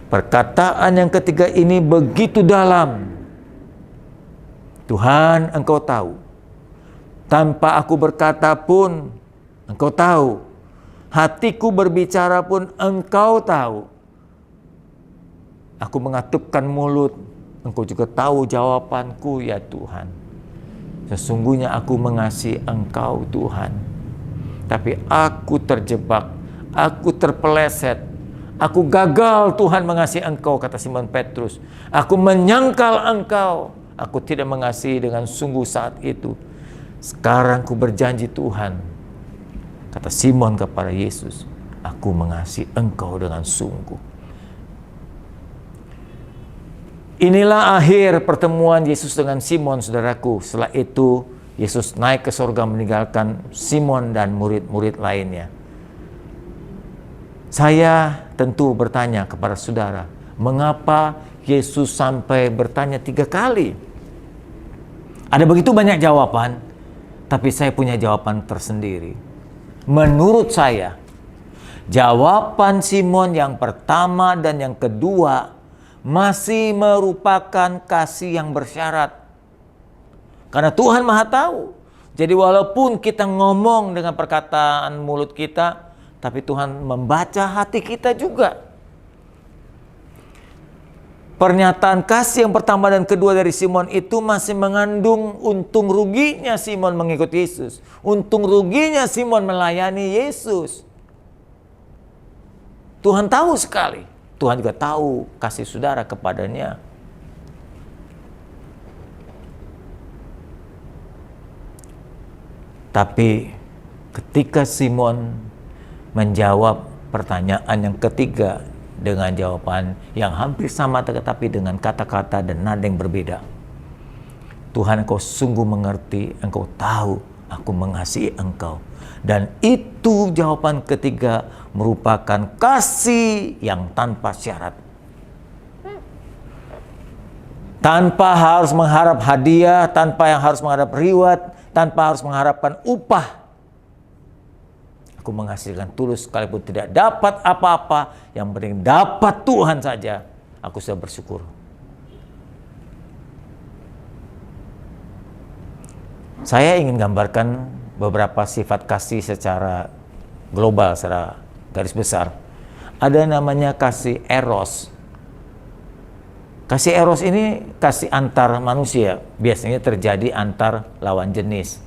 Speaker 3: Perkataan yang ketiga ini begitu dalam. Tuhan, engkau tahu. Tanpa aku berkata pun, engkau tahu. Hatiku berbicara pun, engkau tahu. Aku mengatupkan mulut, engkau juga tahu jawabanku, ya Tuhan. Sesungguhnya aku mengasihi engkau, Tuhan. Tapi aku terjebak, aku terpeleset, aku gagal, Tuhan, mengasihi engkau, kata Simon Petrus. Aku menyangkal engkau, aku tidak mengasihi dengan sungguh saat itu. Sekarang ku berjanji, Tuhan, kata Simon kepada Yesus, aku mengasihi engkau dengan sungguh. Inilah akhir pertemuan Yesus dengan Simon, saudaraku. Setelah itu, Yesus naik ke surga meninggalkan Simon dan murid-murid lainnya. Saya tentu bertanya kepada saudara, mengapa Yesus sampai bertanya 3 kali? Ada begitu banyak jawaban, tapi saya punya jawaban tersendiri. Menurut saya, jawaban Simon yang pertama dan yang kedua masih merupakan kasih yang bersyarat. Karena Tuhan Maha Tahu. Jadi walaupun kita ngomong dengan perkataan mulut kita, tapi Tuhan membaca hati kita juga. Pernyataan kasih yang pertama dan kedua dari Simon itu masih mengandung untung ruginya Simon mengikut Yesus. Untung ruginya Simon melayani Yesus. Tuhan tahu sekali. Tuhan juga tahu kasih saudara kepadanya. Tapi ketika Simon menjawab pertanyaan yang ketiga dengan jawaban yang hampir sama tetapi dengan kata-kata dan nada yang berbeda. Tuhan, engkau sungguh mengerti, engkau tahu aku mengasihi engkau. Dan itu jawaban ketiga merupakan kasih yang tanpa syarat. Tanpa harus mengharap hadiah, tanpa yang harus mengharap reward, tanpa harus mengharapkan upah. Aku mengasihi dengan tulus sekalipun tidak dapat apa-apa, yang penting dapat Tuhan saja. Aku sudah bersyukur. Saya ingin gambarkan beberapa sifat kasih secara global, secara garis besar. Ada namanya kasih eros. Kasih eros ini kasih antar manusia, biasanya terjadi antar lawan jenis.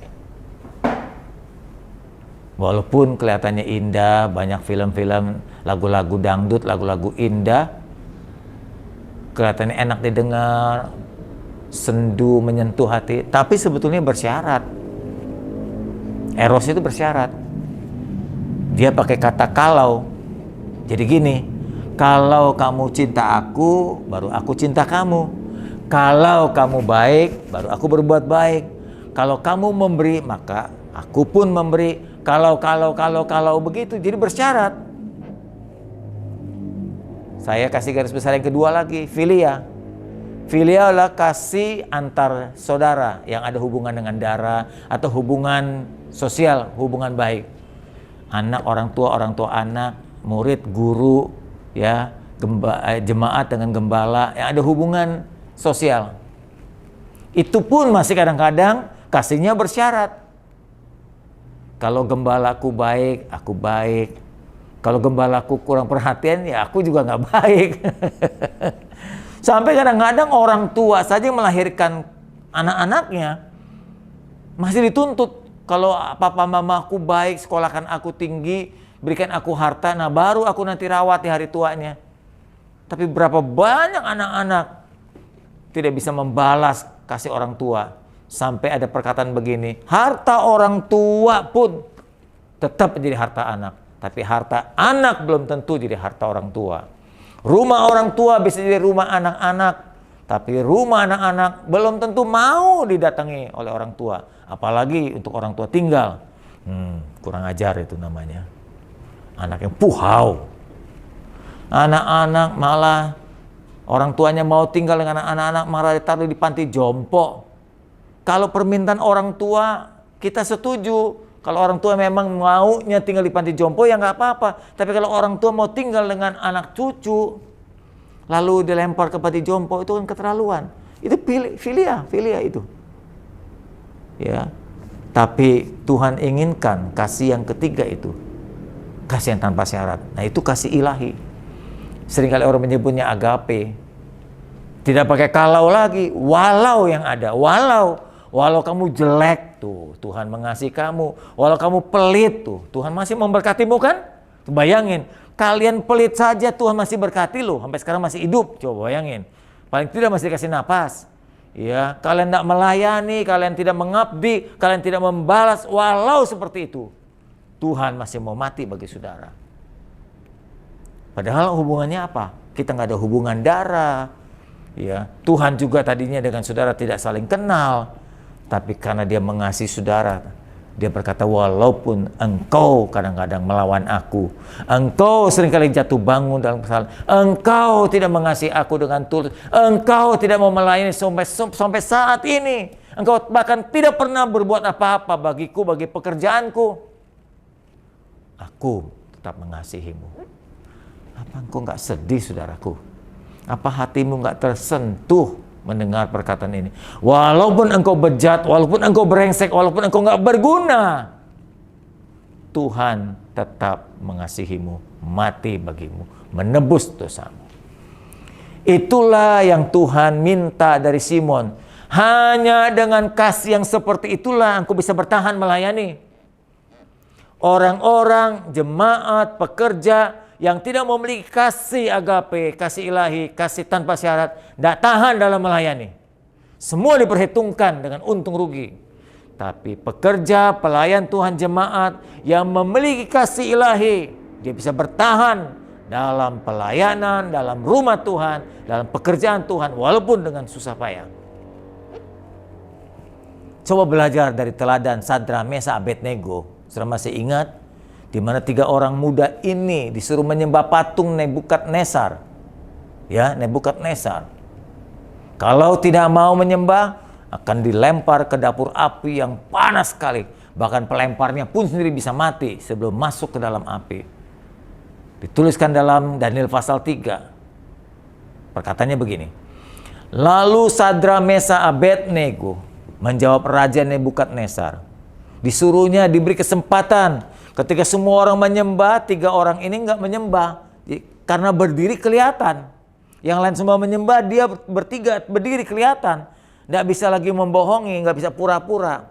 Speaker 3: Walaupun kelihatannya indah, banyak film-film, lagu-lagu dangdut, lagu-lagu indah, kelihatannya enak didengar, sendu, menyentuh hati, tapi sebetulnya bersyarat. Eros itu bersyarat. Dia pakai kata kalau. Jadi gini, kalau kamu cinta aku, baru aku cinta kamu. Kalau kamu baik, baru aku berbuat baik. Kalau kamu memberi, maka aku pun memberi. Kalau begitu, jadi bersyarat. Saya kasih garis besar yang kedua lagi, filia. Filia adalah kasih antar saudara yang ada hubungan dengan darah atau hubungan sosial, hubungan baik. Anak orang tua anak, murid, guru, jemaat dengan gembala yang ada hubungan sosial. Itu pun masih kadang-kadang kasihnya bersyarat. Kalau gembalaku baik, aku baik. Kalau gembalaku kurang perhatian, ya aku juga nggak baik. Sampai kadang-kadang orang tua saja yang melahirkan anak-anaknya masih dituntut. Kalau papa mamaku baik, sekolahkan aku tinggi, berikan aku harta, nah baru aku nanti rawat di hari tuanya. Tapi berapa banyak anak-anak tidak bisa membalas kasih orang tua. Sampai ada perkataan begini, harta orang tua pun tetap menjadi harta anak. Tapi harta anak belum tentu jadi harta orang tua. Rumah orang tua bisa jadi rumah anak-anak. Tapi rumah anak-anak belum tentu mau didatangi oleh orang tua. Apalagi untuk orang tua tinggal. Kurang ajar itu namanya. Anak yang puhau. Anak-anak malah orang tuanya mau tinggal dengan anak-anak malah ditaruh di panti jompo. Kalau permintaan orang tua kita setuju. Kalau orang tua memang maunya tinggal di panti jompo ya nggak apa-apa. Tapi kalau orang tua mau tinggal dengan anak cucu lalu dilempar ke panti jompo, itu kan keterlaluan. Itu filia itu. Ya. Tapi Tuhan inginkan kasih yang ketiga itu. Kasih yang tanpa syarat. Nah, itu kasih ilahi. Seringkali orang menyebutnya agape. Tidak pakai kalau lagi, walau yang ada, walau kamu jelek tuh, Tuhan mengasihi kamu. Walau kamu pelit tuh, Tuhan masih memberkatimu kan? Tuh, bayangin, kalian pelit saja Tuhan masih berkati loh, sampai sekarang masih hidup. Coba bayangin, paling tidak masih dikasih napas. Ya, kalian tidak melayani, kalian tidak mengabdi, kalian tidak membalas, walau seperti itu, Tuhan masih mau mati bagi saudara. Padahal hubungannya apa? Kita nggak ada hubungan darah. Ya, Tuhan juga tadinya dengan saudara tidak saling kenal. Tapi karena dia mengasihi saudara, dia berkata, walaupun engkau kadang-kadang melawan aku, engkau seringkali jatuh bangun dalam kesalahan, engkau tidak mengasihi aku dengan tulus, engkau tidak mau melayani sampai saat ini, engkau bahkan tidak pernah berbuat apa-apa bagiku, bagi pekerjaanku, aku tetap mengasihimu. Apa engkau nggak sedih, saudaraku? Apa hatimu nggak tersentuh mendengar perkataan ini? Walaupun engkau bejat, walaupun engkau brengsek, walaupun engkau nggak berguna, Tuhan tetap mengasihimu, mati bagimu, menebus dosamu. Itulah yang Tuhan minta dari Simon. Hanya dengan kasih yang seperti itulah engkau bisa bertahan melayani orang-orang, jemaat, pekerja yang tidak memiliki kasih agape, kasih ilahi, kasih tanpa syarat, tidak tahan dalam melayani. Semua diperhitungkan dengan untung rugi. Tapi pekerja, pelayan Tuhan, jemaat yang memiliki kasih ilahi, dia bisa bertahan dalam pelayanan, dalam rumah Tuhan, dalam pekerjaan Tuhan, walaupun dengan susah payah. Coba belajar dari teladan Sadra, Mesa, Abednego. Saudara masih ingat? Di mana 3 orang muda ini disuruh menyembah patung Nebukadnezar. Ya, Nebukadnezar. Kalau tidak mau menyembah, akan dilempar ke dapur api yang panas sekali. Bahkan pelemparnya pun sendiri bisa mati sebelum masuk ke dalam api. Dituliskan dalam Daniel pasal 3. Perkataannya begini. Lalu Sadra, Mesa, Abednego menjawab Raja Nebukadnezar. Disuruhnya diberi kesempatan. Ketika semua orang menyembah, 3 orang ini nggak menyembah. Karena berdiri kelihatan. Yang lain semua menyembah, dia bertiga berdiri kelihatan. Nggak bisa lagi membohongi, nggak bisa pura-pura.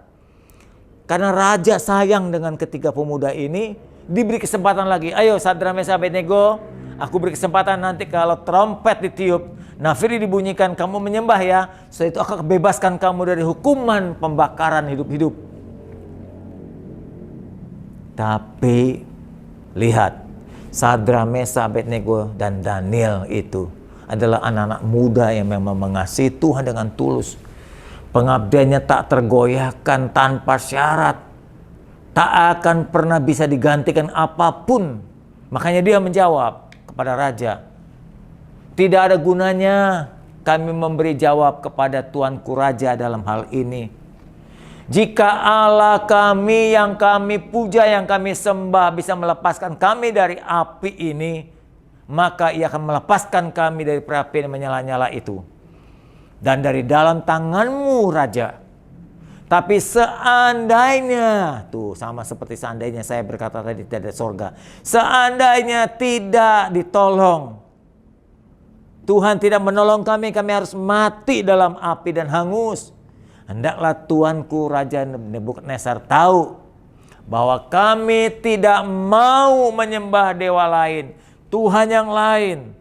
Speaker 3: Karena raja sayang dengan ketiga pemuda ini, diberi kesempatan lagi. Ayo Sadra, Mesa, Abednego, aku beri kesempatan nanti kalau trompet ditiup, nafiri dibunyikan, kamu menyembah ya. Setelah itu aku bebaskan kamu dari hukuman pembakaran hidup-hidup. Tapi lihat, Sadra, Mesa, Abednego dan Daniel itu adalah anak-anak muda yang memang mengasihi Tuhan dengan tulus. Pengabdiannya tak tergoyahkan tanpa syarat. Tak akan pernah bisa digantikan apapun. Makanya dia menjawab kepada raja, tidak ada gunanya kami memberi jawab kepada Tuanku Raja dalam hal ini. Jika Allah kami yang kami puja, yang kami sembah bisa melepaskan kami dari api ini, maka ia akan melepaskan kami dari api yang menyala-nyala itu. dan dari dalam tanganmu Raja. Tapi seandainya, tuh sama seperti seandainya saya berkata tadi tidak ada sorga. Seandainya tidak ditolong, Tuhan tidak menolong kami, kami harus mati dalam api dan hangus. Hendaklah Tuanku Raja Nebukadnezar tahu bahwa kami tidak mau menyembah dewa lain, Tuhan yang lain.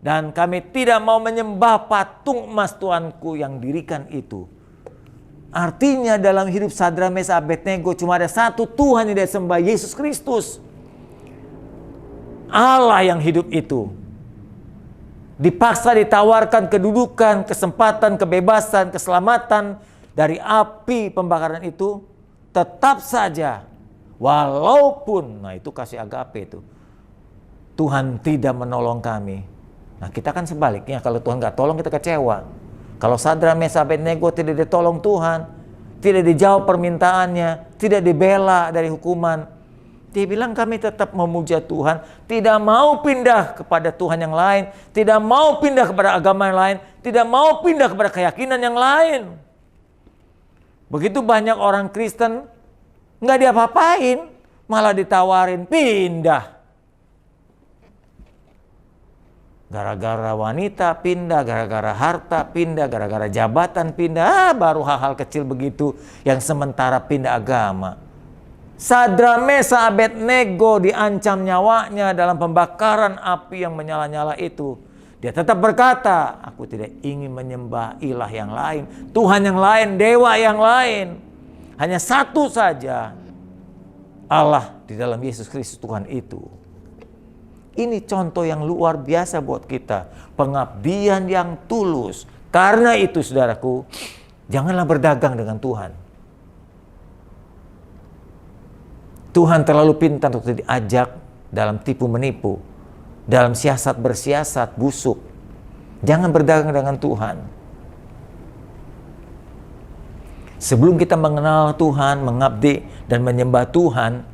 Speaker 3: Dan kami tidak mau menyembah patung emas Tuanku yang dirikan itu. Artinya dalam hidup Sadrak, Mesak, Abednego cuma ada satu Tuhan yang disembah, Yesus Kristus. Allah yang hidup itu. Dipaksa ditawarkan kedudukan, kesempatan, kebebasan, keselamatan dari api pembakaran itu. Tetap saja, walaupun, nah itu kasih agape itu, Tuhan tidak menolong kami. Nah kita kan sebaliknya, kalau Tuhan gak tolong kita kecewa. Kalau Sadrak, Mesak, Abednego tidak ditolong Tuhan, tidak dijawab permintaannya, tidak dibela dari hukuman, dia bilang kami tetap memuja Tuhan, tidak mau pindah kepada Tuhan yang lain, tidak mau pindah kepada agama yang lain, tidak mau pindah kepada keyakinan yang lain. Begitu banyak orang Kristen nggak diapa-apain, malah ditawarin pindah. Gara-gara wanita pindah, gara-gara harta pindah, gara-gara jabatan pindah, baru hal-hal kecil begitu yang sementara pindah agama. Sadrak, Mesak, Abednego diancam nyawanya dalam pembakaran api yang menyala-nyala itu. Dia tetap berkata, aku tidak ingin menyembah ilah yang lain, Tuhan yang lain, dewa yang lain. Hanya satu saja, Allah di dalam Yesus Kristus Tuhan itu. Ini contoh yang luar biasa buat kita. Pengabdian yang tulus. Karena itu saudaraku, janganlah berdagang dengan Tuhan. Tuhan terlalu pintar untuk diajak dalam tipu menipu, dalam siasat bersiasat busuk. Jangan berdagang dengan Tuhan. Sebelum kita mengenal Tuhan, mengabdi dan menyembah Tuhan,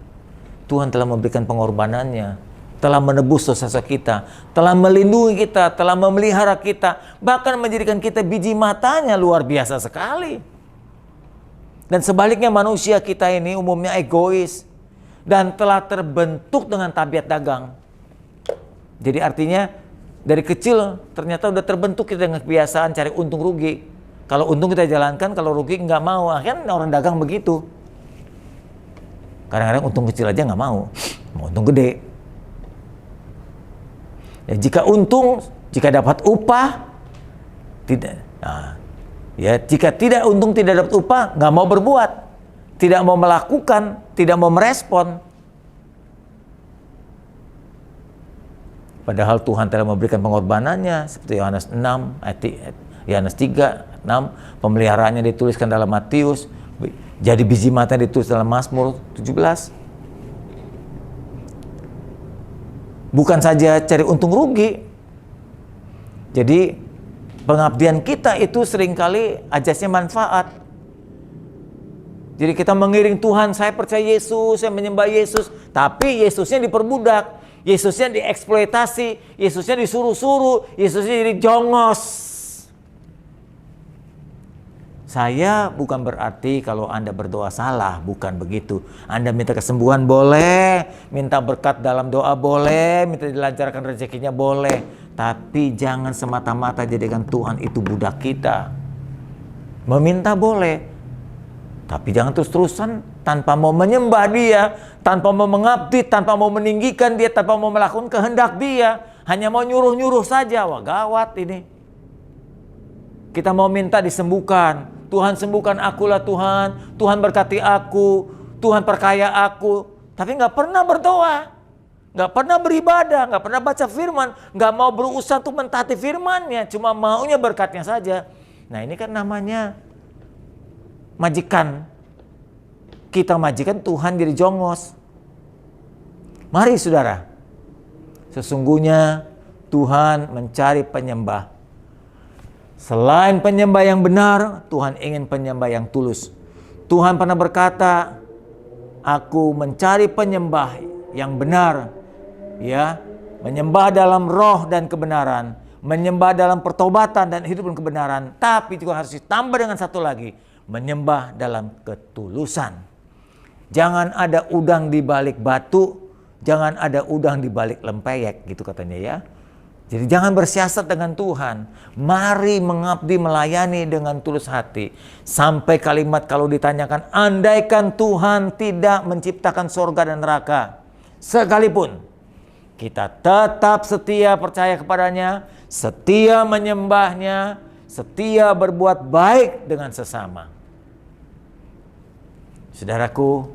Speaker 3: Tuhan telah memberikan pengorbanannya, telah menebus dosa kita, telah melindungi kita, telah memelihara kita, bahkan menjadikan kita biji matanya, luar biasa sekali. Dan sebaliknya manusia kita ini umumnya egois dan telah terbentuk dengan tabiat dagang. Jadi artinya dari kecil ternyata udah terbentuk kita dengan kebiasaan cari untung rugi. Kalau untung kita jalankan, kalau rugi nggak mau. Akhirnya orang dagang begitu. Kadang-kadang untung kecil aja nggak mau untung gede. Ya, jika untung, jika dapat upah, tidak. Nah, ya, jika tidak untung, tidak dapat upah, nggak mau berbuat, tidak mau melakukan, tidak mau merespon. Padahal Tuhan telah memberikan pengorbanannya, seperti Yohanes 6, Yohanes 3, 6, pemeliharaannya dituliskan dalam Matius, jadi biji mata ditulis dalam Mazmur 17. Bukan saja cari untung rugi. Jadi pengabdian kita itu seringkali ajasnya manfaat. Jadi kita mengiring Tuhan, saya percaya Yesus, saya menyembah Yesus. Tapi Yesusnya diperbudak, Yesusnya dieksploitasi, Yesusnya disuruh-suruh, Yesusnya jadi jongos. Saya bukan berarti kalau Anda berdoa salah, bukan begitu. Anda minta kesembuhan boleh, minta berkat dalam doa boleh, minta dilancarkan rezekinya boleh. Tapi jangan semata-mata jadikan Tuhan itu budak kita. Meminta boleh, tapi jangan terus-terusan tanpa mau menyembah Dia, tanpa mau mengabdi, tanpa mau meninggikan Dia, tanpa mau melakukan kehendak Dia. Hanya mau nyuruh-nyuruh saja, wah gawat ini. Kita mau minta disembuhkan. Tuhan sembuhkan akulah Tuhan, Tuhan berkati aku, Tuhan perkaya aku. Tapi nggak pernah berdoa, nggak pernah beribadah, nggak pernah baca firman, nggak mau berusaha untuk mentaati firmannya, cuma maunya berkatnya saja. Nah ini kan namanya majikan. Kita majikan, Tuhan jadi jongos. Mari saudara, sesungguhnya Tuhan mencari penyembah. Selain penyembah yang benar, Tuhan ingin penyembah yang tulus. Tuhan pernah berkata, aku mencari penyembah yang benar, ya, menyembah dalam roh dan kebenaran, menyembah dalam pertobatan dan hidup dalam kebenaran, tapi juga harus ditambah dengan satu lagi, menyembah dalam ketulusan. Jangan ada udang di balik batu, jangan ada udang di balik lempeyek, gitu katanya ya. Jadi jangan bersiasat dengan Tuhan. Mari mengabdi, melayani dengan tulus hati. Sampai kalimat kalau ditanyakan, andaikan Tuhan tidak menciptakan surga dan neraka, sekalipun kita tetap setia percaya kepadanya, setia menyembahnya, setia berbuat baik dengan sesama. Saudaraku,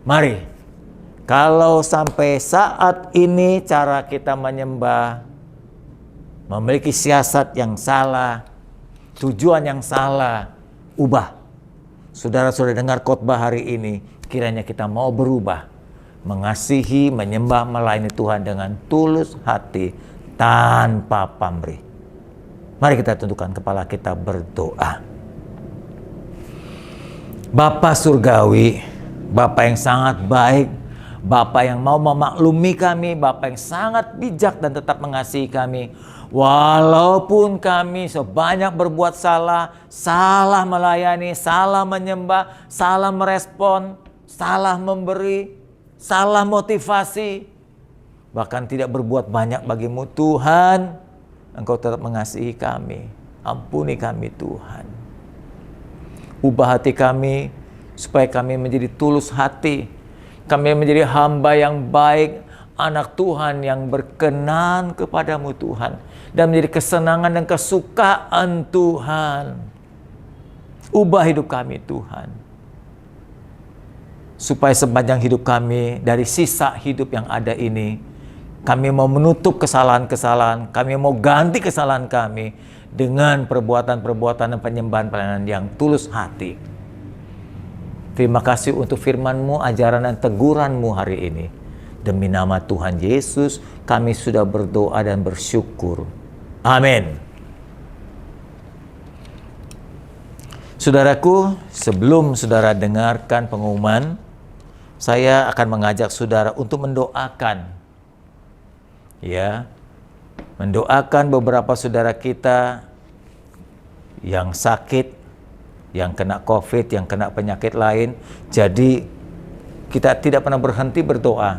Speaker 3: mari, kalau sampai saat ini cara kita menyembah memiliki siasat yang salah, tujuan yang salah, ubah. Saudara-saudara dengar khotbah hari ini, kiranya kita mau berubah, mengasihi, menyembah, melayani Tuhan dengan tulus hati, tanpa pamrih. Mari kita tundukkan kepala kita berdoa. Bapa Surgawi, Bapa yang sangat baik, Bapa yang mau memaklumi kami, Bapa yang sangat bijak dan tetap mengasihi kami. Walaupun kami sebanyak berbuat salah, salah melayani, salah menyembah, salah merespon, salah memberi, salah motivasi, bahkan tidak berbuat banyak bagimu, Tuhan, Engkau tetap mengasihi kami. Ampuni kami Tuhan. Ubah hati kami supaya kami menjadi tulus hati. Kami menjadi hamba yang baik, anak Tuhan yang berkenan kepadamu Tuhan, dan menjadi kesenangan dan kesukaan Tuhan. Ubah hidup kami Tuhan, supaya sepanjang hidup kami, dari sisa hidup yang ada ini, kami mau menutup kesalahan-kesalahan, kami mau ganti kesalahan kami dengan perbuatan-perbuatan dan penyembahan pelayanan yang tulus hati. Terima kasih untuk firman-Mu, ajaran dan teguran-Mu hari ini. Demi nama Tuhan Yesus, kami sudah berdoa dan bersyukur. Amin. Saudaraku, sebelum saudara dengarkan pengumuman, saya akan mengajak saudara untuk mendoakan. Ya, mendoakan beberapa saudara kita yang sakit, yang kena COVID, yang kena penyakit lain. Jadi kita tidak pernah berhenti berdoa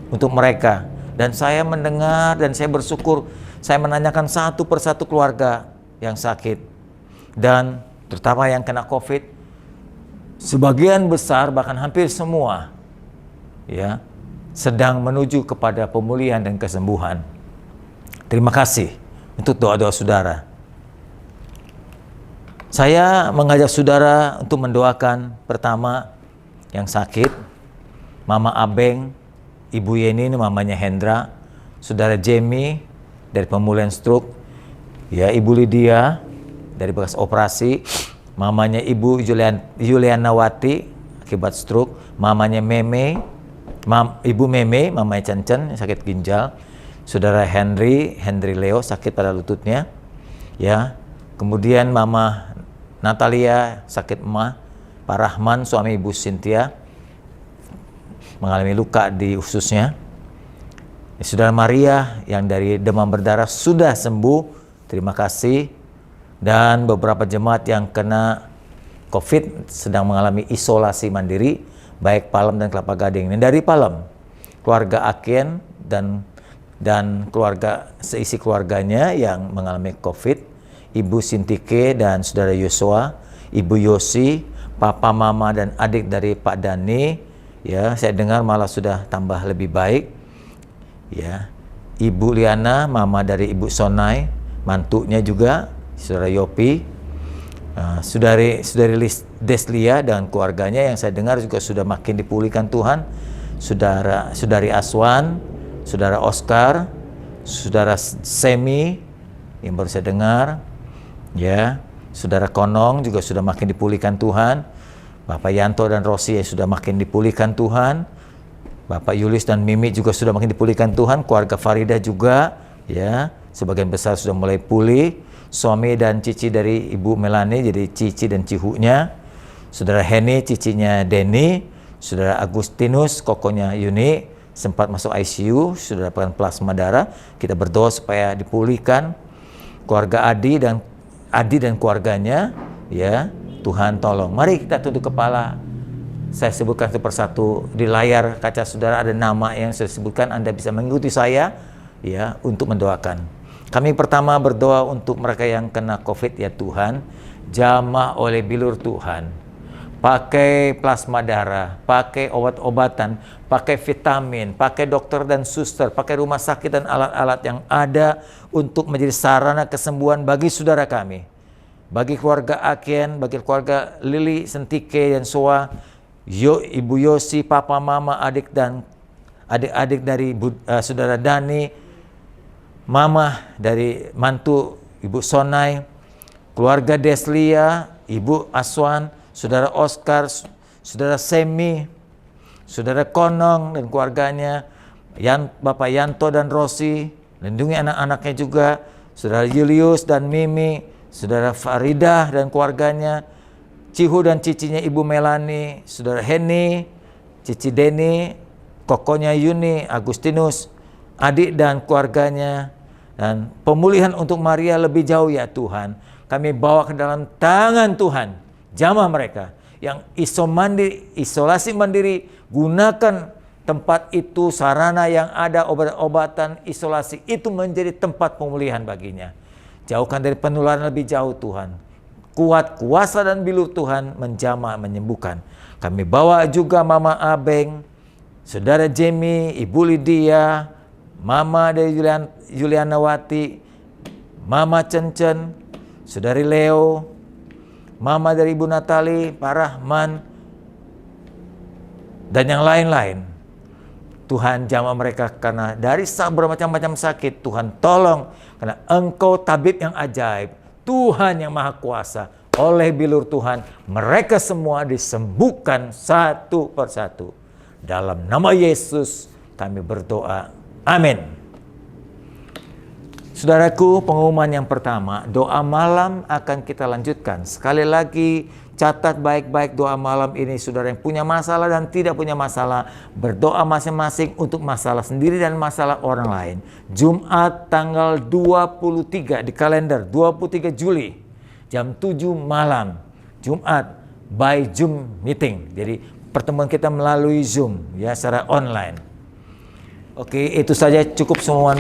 Speaker 3: untuk mereka. Dan saya mendengar dan saya bersyukur, saya menanyakan satu persatu keluarga yang sakit dan terutama yang kena COVID, sebagian besar bahkan hampir semua ya sedang menuju kepada pemulihan dan kesembuhan. Terima kasih untuk doa-doa saudara. Saya mengajak saudara untuk mendoakan pertama yang sakit, Mama Abeng, Ibu Yeni, mamanya Hendra, Saudara Jamie dari pemulihan stroke, ya Ibu Lydia dari bekas operasi, mamanya Ibu Yulianawati akibat stroke, mamanya Meme, Ibu Meme, mamanya Cencen sakit ginjal, Saudara Henry Leo sakit pada lututnya, ya. Kemudian Mama Natalia sakit emah, Pak Rahman suami Ibu Cynthia mengalami luka di ususnya. Saudara Maria yang dari demam berdarah sudah sembuh, terima kasih. Dan beberapa jemaat yang kena COVID sedang mengalami isolasi mandiri, baik Palem dan Kelapa Gading. Dan dari Palem, keluarga Aken dan keluarga seisi keluarganya yang mengalami COVID, Ibu Sintike dan Saudara Yosua, Ibu Yosi, Papa, Mama dan adik dari Pak Dani, ya saya dengar malah sudah tambah lebih baik. Ya, Ibu Liana, Mama dari Ibu Sonai, mantunya juga Saudara Yopi, Saudari Deslia dan keluarganya yang saya dengar juga sudah makin dipulihkan Tuhan. Saudari Aswan, Saudara Oscar, Saudara Semi yang baru saya dengar, ya, Saudara Konong juga sudah makin dipulihkan Tuhan. Bapak Yanto dan Rosi sudah makin dipulihkan Tuhan. Bapak Yulis dan Mimi juga sudah makin dipulihkan Tuhan. Keluarga Farida juga, ya, sebagian besar sudah mulai pulih. Suami dan cici dari Ibu Melani jadi cici dan cihunya. Saudara Heni, cicinya Denny. Saudara Agustinus, kokonya Yuni sempat masuk ICU, sudah dapatkan plasma darah. Kita berdoa supaya dipulihkan. keluarga Adi dan keluarganya, ya Tuhan tolong. Mari kita tunduk kepala. Saya sebutkan satu persatu di layar kaca saudara, ada nama yang saya sebutkan. Anda bisa mengikuti saya ya untuk mendoakan. Kami pertama berdoa untuk mereka yang kena COVID ya Tuhan, jamah oleh bilur Tuhan. Pakai plasma darah, pakai obat-obatan, pakai vitamin, pakai dokter dan suster, pakai rumah sakit dan alat-alat yang ada untuk menjadi sarana kesembuhan bagi saudara kami. Bagi keluarga Aken, bagi keluarga Lili, Sentike dan Soa, Ibu Yosi, Papa, Mama, adik dan adik-adik dari saudara Dani, Mama dari mantu Ibu Sonai, keluarga Deslia, Ibu Aswan, saudara Oscar, saudara Semi, saudara Konong dan keluarganya, Bapak Yanto dan Rosi, lindungi anak-anaknya juga, saudara Julius dan Mimi, saudara Faridah dan keluarganya, Cihu dan cicinya Ibu Melani, saudara Heni, cici Deni, kokonya Yuni, Agustinus, adik dan keluarganya, dan pemulihan untuk Maria lebih jauh ya Tuhan. Kami bawa ke dalam tangan Tuhan, jamah mereka yang isolasi mandiri, gunakan tempat itu, sarana yang ada, obat-obatan, isolasi itu menjadi tempat pemulihan baginya. Jauhkan dari penularan lebih jauh Tuhan. Kuat kuasa dan bilur Tuhan menjamah, menyembuhkan. Kami bawa juga Mama Abeng, saudara Jamie, Ibu Lydia, Mama dari Julianawati, Mama Cencen, saudari Leo, Mama dari Ibu Natali, Pak Rahman, dan yang lain-lain. Tuhan jamah mereka karena dari bermacam-macam sakit. Tuhan tolong karena Engkau tabib yang ajaib. Tuhan yang maha kuasa, oleh bilur Tuhan, mereka semua disembuhkan satu persatu. Dalam nama Yesus kami berdoa. Amin. Saudaraku, pengumuman yang pertama, doa malam akan kita lanjutkan. Sekali lagi, catat baik-baik doa malam ini. Saudara yang punya masalah dan tidak punya masalah, berdoa masing-masing untuk masalah sendiri dan masalah orang lain. Jumat tanggal 23 di kalender, 23 Juli, jam 7 malam. Jumat by Zoom meeting. Jadi pertemuan kita melalui Zoom ya, secara online. Oke, itu saja cukup semua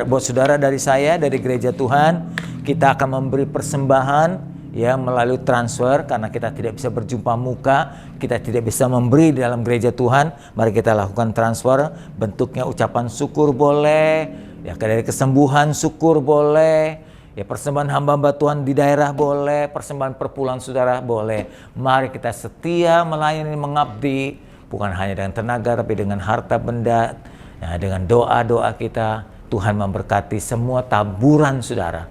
Speaker 3: buat saudara dari saya, dari Gereja Tuhan. Kita akan memberi persembahan ya melalui transfer karena kita tidak bisa berjumpa muka, kita tidak bisa memberi di dalam gereja Tuhan. Mari kita lakukan transfer, bentuknya ucapan syukur boleh, ya dari kesembuhan syukur boleh, ya persembahan hamba-hamba Tuhan di daerah boleh, persembahan perpuluhan saudara boleh. Mari kita setia melayani, mengabdi, bukan hanya dengan tenaga tapi dengan harta benda. Nah, dengan doa-doa kita, Tuhan memberkati semua taburan saudara.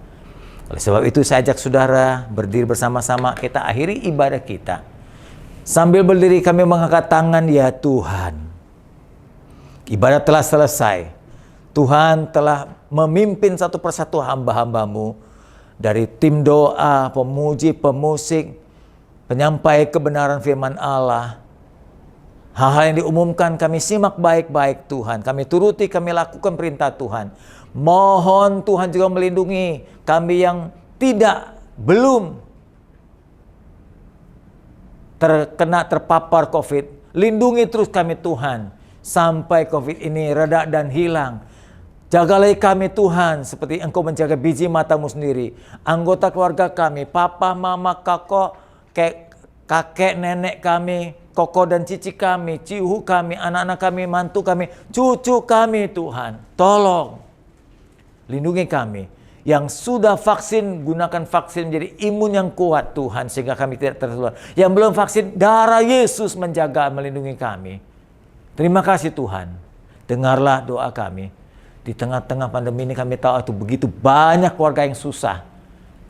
Speaker 3: Oleh sebab itu saya ajak saudara berdiri bersama-sama, kita akhiri ibadah kita. Sambil berdiri kami mengangkat tangan, ya Tuhan. Ibadah telah selesai. Tuhan telah memimpin satu persatu hamba-hambamu. Dari tim doa, pemuji, pemusik, penyampai kebenaran firman Allah. Hal-hal yang diumumkan kami simak baik-baik Tuhan. Kami turuti, kami lakukan perintah Tuhan. Mohon Tuhan juga melindungi kami yang belum terpapar COVID. Lindungi terus kami Tuhan sampai COVID ini reda dan hilang. Jagalah kami Tuhan seperti Engkau menjaga biji matamu sendiri. Anggota keluarga kami, papa, mama, kakek, nenek kami, koko dan cici kami, cihu kami, anak-anak kami, mantu kami, cucu kami Tuhan. Tolong lindungi kami. Yang sudah vaksin, gunakan vaksin menjadi imun yang kuat Tuhan sehingga kami tidak tertular. Yang belum vaksin, darah Yesus menjaga, melindungi kami. Terima kasih Tuhan. Dengarlah doa kami. Di tengah-tengah pandemi ini kami tahu itu begitu banyak keluarga yang susah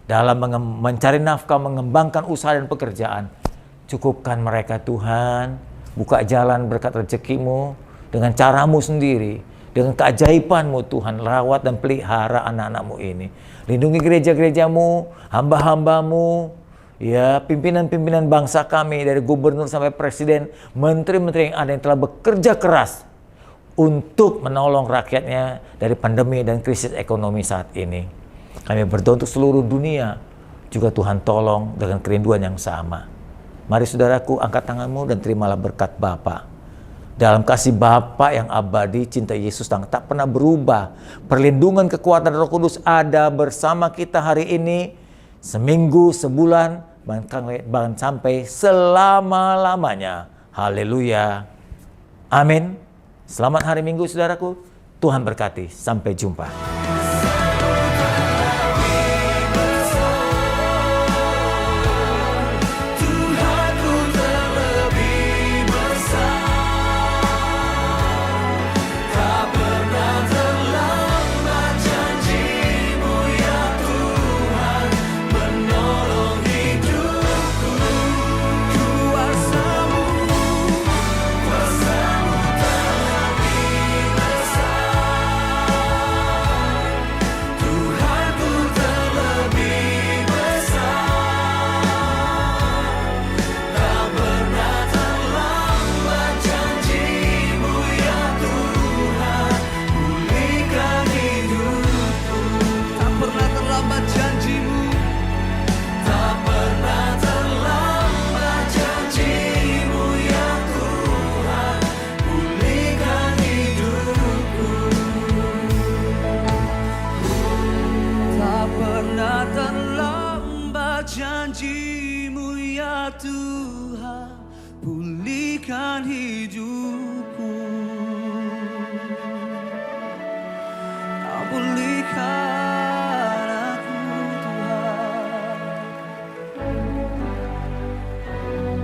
Speaker 3: dalam mencari nafkah, mengembangkan usaha dan pekerjaan. Cukupkan mereka Tuhan, buka jalan berkat rezekimu dengan caramu sendiri, dengan keajaibanmu Tuhan, rawat dan pelihara anak-anakmu ini. Lindungi gereja-gerejamu, hamba-hambamu, ya pimpinan-pimpinan bangsa kami dari gubernur sampai presiden, menteri-menteri yang ada yang telah bekerja keras untuk menolong rakyatnya dari pandemi dan krisis ekonomi saat ini. Kami berdoa untuk seluruh dunia, juga Tuhan tolong dengan kerinduan yang sama. Mari saudaraku, angkat tanganmu dan terimalah berkat Bapa. Dalam kasih Bapa yang abadi, cinta Yesus yang tak pernah berubah, perlindungan kekuatan Roh Kudus ada bersama kita hari ini, seminggu, sebulan, bahkan sampai selama-lamanya. Haleluya. Amin. Selamat hari Minggu saudaraku. Tuhan berkati. Sampai jumpa.
Speaker 1: Tuhanku terlebih besar, tak pernah terlambat janji-Mu ya Tuhan, menolong hidupku. Kuasa-Mu terlebih besar, Tuhanku terlebih besar, tak pernah terlambat janji-Mu ya Tuhan, pulihkan hidupku. Tak pernah terlambat janji-Mu, tak pernah terlambat janji-Mu ya Tuhan, pulihkan hidupku. Tak pernah terlambat janji-Mu ya Tuhan, pulihkan hidupku. Kau pulihkan aku Tuhan.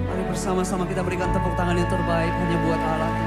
Speaker 1: Mari bersama-sama kita berikan tepuk tangan yang terbaik hanya buat Allah.